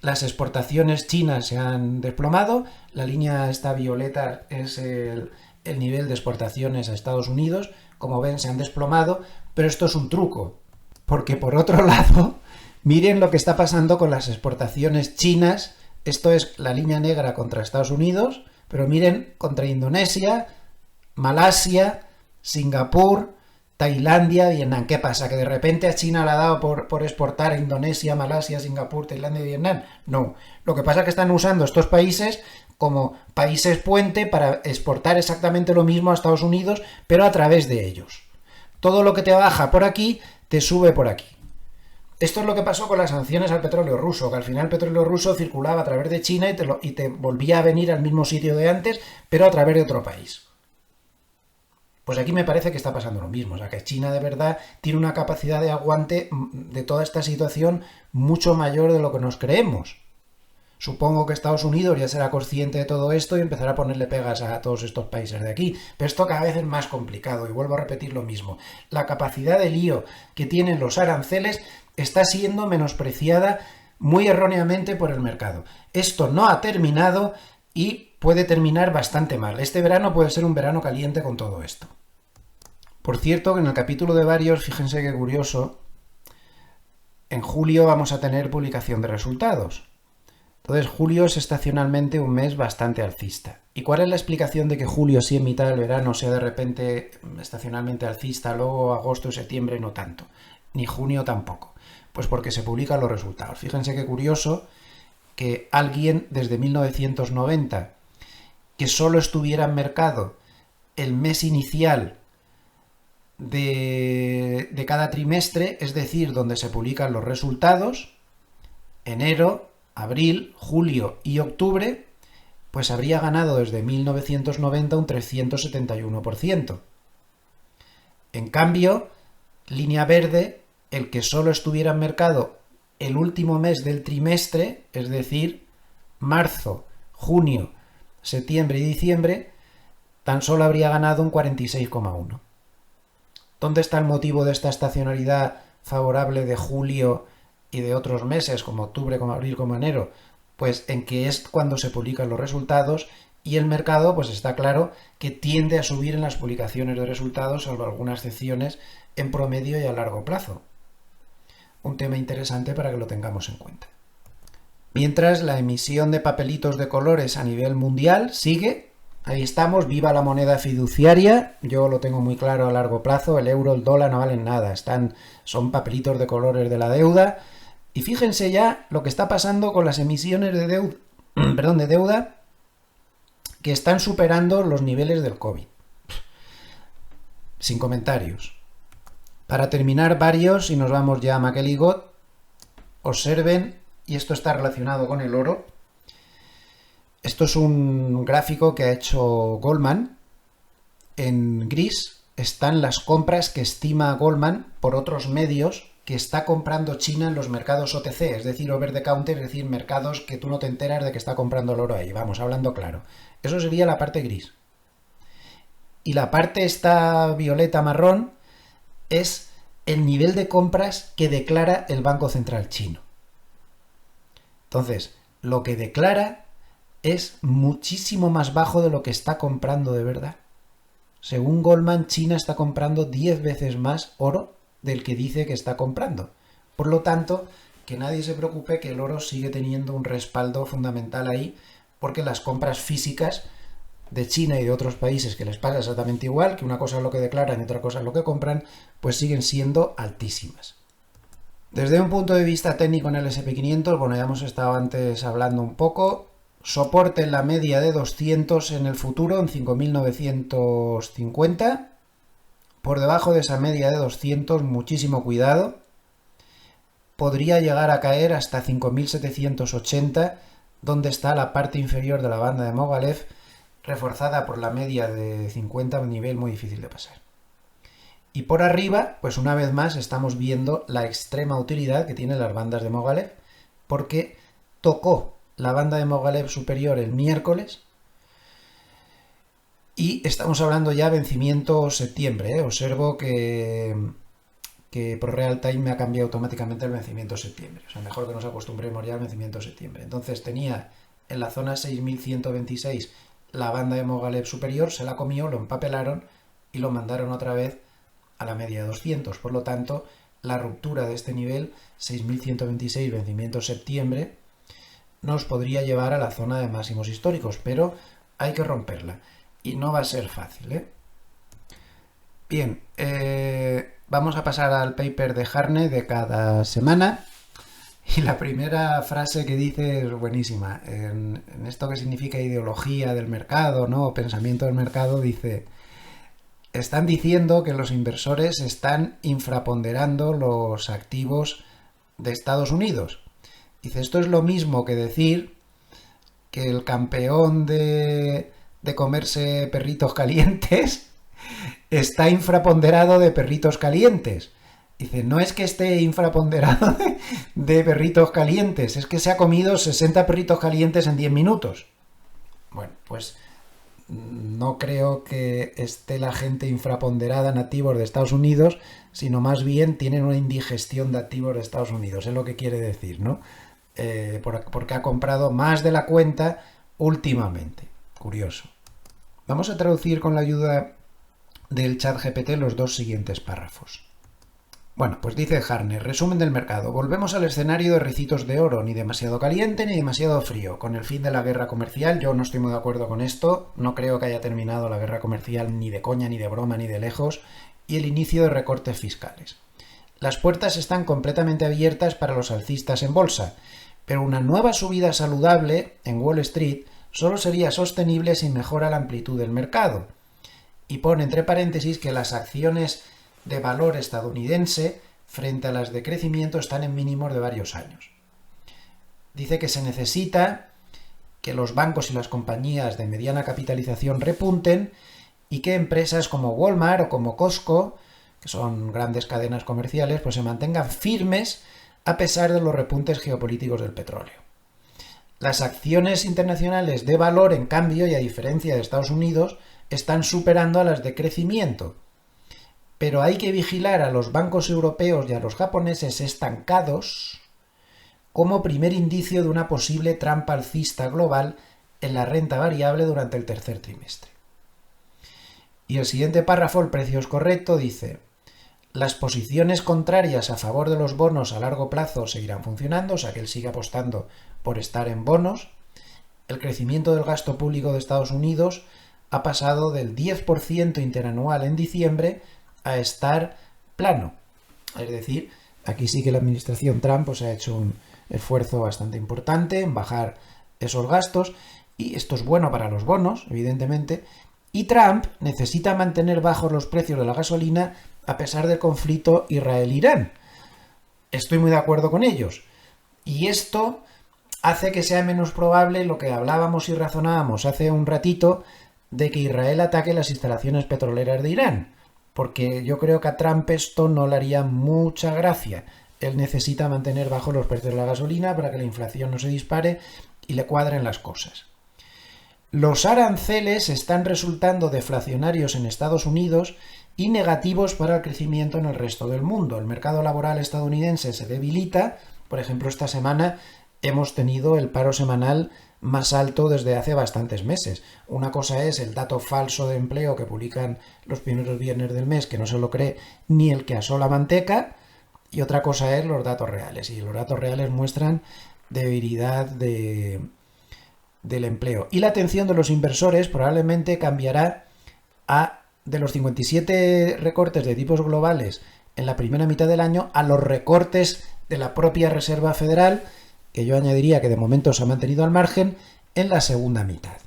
las exportaciones chinas se han desplomado, la línea esta violeta es el nivel de exportaciones a Estados Unidos, como ven se han desplomado, pero esto es un truco, porque por otro lado, miren lo que está pasando con las exportaciones chinas. Esto es la línea negra contra Estados Unidos, pero miren contra Indonesia, Malasia, Singapur, Tailandia, Vietnam. ¿Qué pasa? ¿Que de repente a China le ha dado por exportar a Indonesia, Malasia, Singapur, Tailandia y Vietnam? No. Lo que pasa es que están usando estos países como países puente para exportar exactamente lo mismo a Estados Unidos, pero a través de ellos. Todo lo que te baja por aquí, te sube por aquí. Esto es lo que pasó con las sanciones al petróleo ruso, que al final el petróleo ruso circulaba a través de China y te volvía a venir al mismo sitio de antes, pero a través de otro país. Pues aquí me parece que está pasando lo mismo, o sea que China de verdad tiene una capacidad de aguante de toda esta situación mucho mayor de lo que nos creemos. Supongo que Estados Unidos ya será consciente de todo esto y empezará a ponerle pegas a todos estos países de aquí. Pero esto cada vez es más complicado y vuelvo a repetir lo mismo. La capacidad de lío que tienen los aranceles está siendo menospreciada muy erróneamente por el mercado. Esto no ha terminado y puede terminar bastante mal. Este verano puede ser un verano caliente con todo esto. Por cierto, que en el capítulo de varios, fíjense qué curioso, en julio vamos a tener publicación de resultados. Entonces, julio es estacionalmente un mes bastante alcista. ¿Y cuál es la explicación de que julio, sí en mitad del verano, sea de repente estacionalmente alcista, luego agosto y septiembre no tanto? Ni junio tampoco. Pues porque se publican los resultados. Fíjense qué curioso que alguien desde 1990 que solo estuviera en mercado el mes inicial de cada trimestre, es decir, donde se publican los resultados, enero, abril, julio y octubre, pues habría ganado desde 1990 un 371%. En cambio, línea verde, el que solo estuviera en mercado el último mes del trimestre, es decir, marzo, junio, septiembre y diciembre, tan solo habría ganado un 46,1%. ¿Dónde está el motivo de esta estacionalidad favorable de julio y de otros meses, como octubre, como abril, como enero? Pues en que es cuando se publican los resultados y el mercado, pues está claro que tiende a subir en las publicaciones de resultados, salvo algunas excepciones, en promedio y a largo plazo. Un tema interesante para que lo tengamos en cuenta. Mientras, la emisión de papelitos de colores a nivel mundial sigue. Ahí estamos, viva la moneda fiduciaria. Yo lo tengo muy claro a largo plazo, el euro, el dólar no valen nada, son papelitos de colores de la deuda. Y fíjense ya lo que está pasando con las emisiones de deuda que están superando los niveles del COVID. Sin comentarios. Para terminar, varios, y nos vamos ya a Makeligot, observen, y esto está relacionado con el oro. Esto es un gráfico que ha hecho Goldman. En gris están las compras que estima Goldman por otros medios que está comprando China en los mercados OTC, es decir, over the counter, es decir, mercados que tú no te enteras de que está comprando el oro ahí, vamos, hablando claro. Eso sería la parte gris. Y la parte esta violeta marrón es el nivel de compras que declara el Banco Central chino. Entonces, lo que declara es muchísimo más bajo de lo que está comprando de verdad. Según Goldman, China está comprando 10 veces más oro del que dice que está comprando. Por lo tanto, que nadie se preocupe, que el oro sigue teniendo un respaldo fundamental ahí, porque las compras físicas de China y de otros países que les pasa exactamente igual, que una cosa es lo que declaran y otra cosa es lo que compran, pues siguen siendo altísimas. Desde un punto de vista técnico en el S&P 500, bueno, ya hemos estado antes hablando un poco, soporte en la media de 200 en el futuro, en 5.950, por debajo de esa media de 200, muchísimo cuidado, podría llegar a caer hasta 5.780, donde está la parte inferior de la banda de Mogilev, reforzada por la media de 50, un nivel muy difícil de pasar. Y por arriba, pues una vez más estamos viendo la extrema utilidad que tienen las bandas de Mogilev, porque tocó la banda de Mogilev superior el miércoles y estamos hablando ya vencimiento septiembre. Observo que por Real Time me ha cambiado automáticamente el vencimiento septiembre. O sea, mejor que nos acostumbremos ya al vencimiento septiembre. Entonces tenía en la zona 6.126 la banda de Mogilev superior, se la comió, lo empapelaron y lo mandaron otra vez a la media de 200. Por lo tanto, la ruptura de este nivel, 6.126 vencimiento septiembre, nos podría llevar a la zona de máximos históricos, pero hay que romperla y no va a ser fácil, ¿eh? Bien, vamos a pasar al paper de Harney de cada semana. Y la primera frase que dice es buenísima. En esto que significa ideología del mercado, ¿no? O pensamiento del mercado, dice: están diciendo que los inversores están infraponderando los activos de Estados Unidos. Dice, esto es lo mismo que decir que el campeón de comerse perritos calientes está infraponderado de perritos calientes. Dice, no es que esté infraponderado de perritos calientes, es que se ha comido 60 perritos calientes en 10 minutos. Bueno, pues no creo que esté la gente infraponderada en activos de Estados Unidos, sino más bien tienen una indigestión de activos de Estados Unidos, es lo que quiere decir, ¿no? Porque ha comprado más de la cuenta últimamente. Curioso. Vamos a traducir con la ayuda del ChatGPT los dos siguientes párrafos. Bueno, pues dice Harney, resumen del mercado. Volvemos al escenario de ricitos de oro, ni demasiado caliente ni demasiado frío. Con el fin de la guerra comercial, yo no estoy muy de acuerdo con esto. No creo que haya terminado la guerra comercial ni de coña, ni de broma, ni de lejos. Y el inicio de recortes fiscales. Las puertas están completamente abiertas para los alcistas en bolsa, pero una nueva subida saludable en Wall Street solo sería sostenible si mejora la amplitud del mercado. Y pone entre paréntesis que las acciones de valor estadounidense frente a las de crecimiento están en mínimos de varios años. Dice que se necesita que los bancos y las compañías de mediana capitalización repunten y que empresas como Walmart o como Costco, que son grandes cadenas comerciales, pues se mantengan firmes a pesar de los repuntes geopolíticos del petróleo. Las acciones internacionales de valor, en cambio, y a diferencia de Estados Unidos, están superando a las de crecimiento. Pero hay que vigilar a los bancos europeos y a los japoneses estancados como primer indicio de una posible trampa alcista global en la renta variable durante el tercer trimestre. Y el siguiente párrafo, el precio es correcto, dice: las posiciones contrarias a favor de los bonos a largo plazo seguirán funcionando, o sea que él sigue apostando por estar en bonos. El crecimiento del gasto público de Estados Unidos ha pasado del 10% interanual en diciembre a estar plano. Es decir, aquí sí que la administración Trump pues, ha hecho un esfuerzo bastante importante en bajar esos gastos, y esto es bueno para los bonos, evidentemente, y Trump necesita mantener bajos los precios de la gasolina a pesar del conflicto Israel-Irán. Estoy muy de acuerdo con ellos. Y esto hace que sea menos probable lo que hablábamos y razonábamos hace un ratito de que Israel ataque las instalaciones petroleras de Irán. Porque yo creo que a Trump esto no le haría mucha gracia. Él necesita mantener bajos los precios de la gasolina para que la inflación no se dispare y le cuadren las cosas. Los aranceles están resultando deflacionarios en Estados Unidos y negativos para el crecimiento en el resto del mundo. El mercado laboral estadounidense se debilita. Por ejemplo, esta semana hemos tenido el paro semanal más alto desde hace bastantes meses. Una cosa es el dato falso de empleo que publican los primeros viernes del mes, que no se lo cree ni el que asó la manteca, y otra cosa es los datos reales. Y los datos reales muestran debilidad del empleo. Y la atención de los inversores probablemente cambiará de los 57 recortes de tipos globales en la primera mitad del año a los recortes de la propia Reserva Federal, que yo añadiría que de momento se ha mantenido al margen, en la segunda mitad.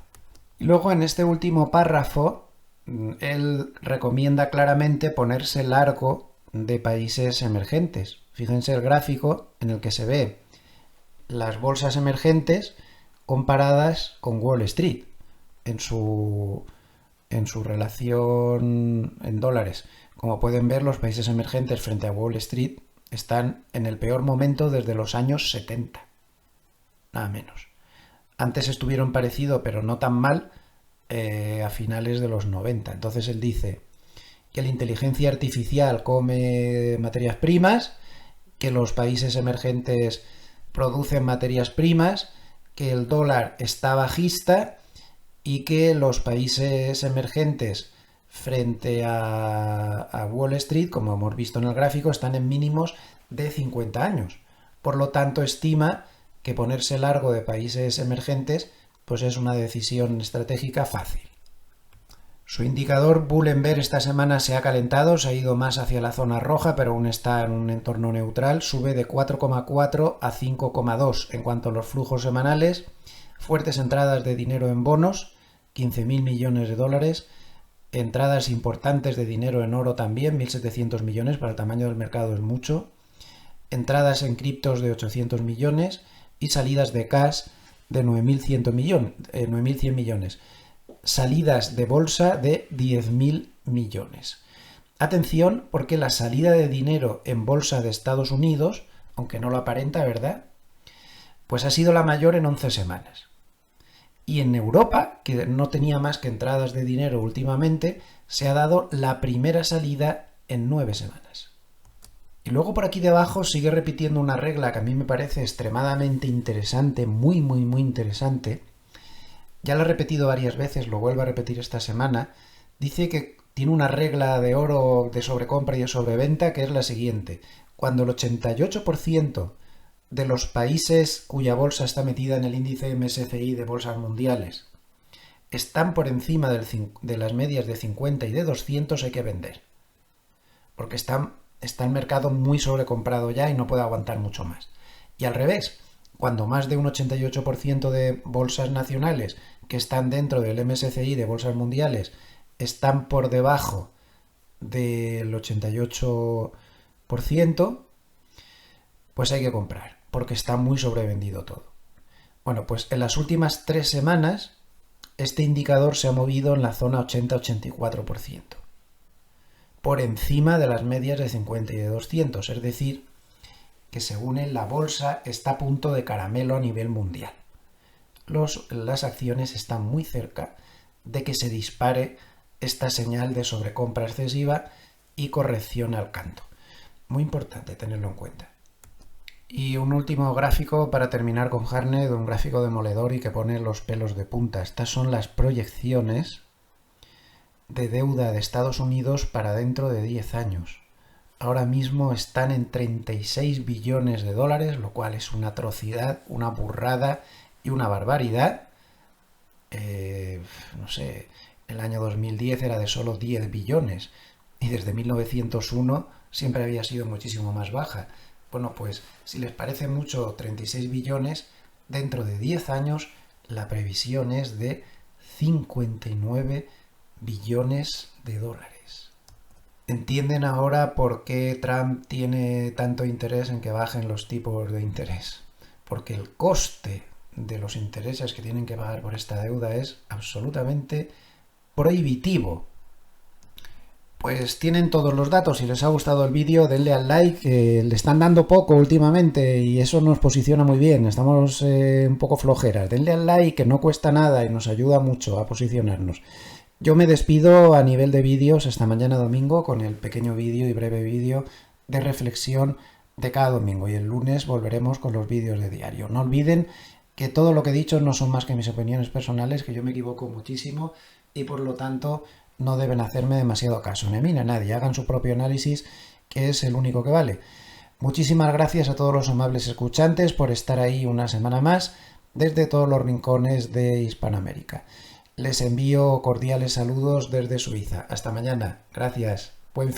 Y luego en este último párrafo, él recomienda claramente ponerse largo de países emergentes. Fíjense el gráfico en el que se ve las bolsas emergentes comparadas con Wall Street en su relación en dólares. Como pueden ver, los países emergentes frente a Wall Street están en el peor momento desde los años 70. Nada menos. Antes estuvieron parecido, pero no tan mal, a finales de los 90. Entonces él dice que la inteligencia artificial come materias primas, que los países emergentes producen materias primas, que el dólar está bajista y que los países emergentes frente a Wall Street, como hemos visto en el gráfico, están en mínimos de 50 años. Por lo tanto, estima que ponerse largo de países emergentes pues es una decisión estratégica fácil. Su indicador Bull and Bear esta semana se ha calentado, se ha ido más hacia la zona roja, pero aún está en un entorno neutral, sube de 4,4 a 5,2 en cuanto a los flujos semanales, fuertes entradas de dinero en bonos, 15.000 millones de dólares, entradas importantes de dinero en oro también, 1.700 millones, para el tamaño del mercado es mucho, entradas en criptos de 800 millones y salidas de cash de 9.100 millones. Salidas de bolsa de 10.000 millones. Atención, porque la salida de dinero en bolsa de Estados Unidos, aunque no lo aparenta, ¿verdad?, pues ha sido la mayor en 11 semanas. Y en Europa, que no tenía más que entradas de dinero últimamente, se ha dado la primera salida en 9 semanas. Y luego por aquí debajo sigue repitiendo una regla que a mí me parece extremadamente interesante, muy interesante. Ya lo he repetido varias veces, lo vuelvo a repetir esta semana. Dice que tiene una regla de oro de sobrecompra y de sobreventa que es la siguiente. Cuando el 88% de los países cuya bolsa está metida en el índice MSCI de bolsas mundiales están por encima de las medias de 50 y de 200, hay que vender. Porque está el mercado muy sobrecomprado ya y no puede aguantar mucho más. Y al revés, cuando más de un 88% de bolsas nacionales que están dentro del MSCI de bolsas mundiales están por debajo del 88%, pues hay que comprar, porque está muy sobrevendido todo. Bueno, pues en las últimas 3 semanas este indicador se ha movido en la zona 80-84%, por encima de las medias de 50 y de 200, es decir, que según él la bolsa está a punto de caramelo a nivel mundial. Las acciones están muy cerca de que se dispare esta señal de sobrecompra excesiva y corrección al canto. Muy importante tenerlo en cuenta. Y un último gráfico para terminar con Harned, un gráfico demoledor y que pone los pelos de punta. Estas son las proyecciones de deuda de Estados Unidos para dentro de 10 años. Ahora mismo están en 36 billones de dólares, lo cual es una atrocidad, una burrada y una barbaridad. No sé, el año 2010 era de solo 10 billones y desde 1901 siempre había sido muchísimo más baja. Bueno, pues si les parece mucho 36 billones, dentro de 10 años la previsión es de 59 billones de dólares. ¿Entienden ahora por qué Trump tiene tanto interés en que bajen los tipos de interés? Porque el coste de los intereses que tienen que pagar por esta deuda es absolutamente prohibitivo. Pues tienen todos los datos. Si les ha gustado el vídeo, denle al like, que le están dando poco últimamente y eso nos posiciona muy bien. Estamos un poco flojeras. Denle al like, que no cuesta nada y nos ayuda mucho a posicionarnos. Yo me despido a nivel de vídeos hasta mañana domingo con el pequeño vídeo y breve vídeo de reflexión de cada domingo y el lunes volveremos con los vídeos de diario. No olviden que todo lo que he dicho no son más que mis opiniones personales, que yo me equivoco muchísimo y por lo tanto no deben hacerme demasiado caso, ni a mí ni a nadie. Hagan su propio análisis, que es el único que vale. Muchísimas gracias a todos los amables escuchantes por estar ahí una semana más desde todos los rincones de Hispanoamérica. Les envío cordiales saludos desde Suiza. Hasta mañana. Gracias. Buen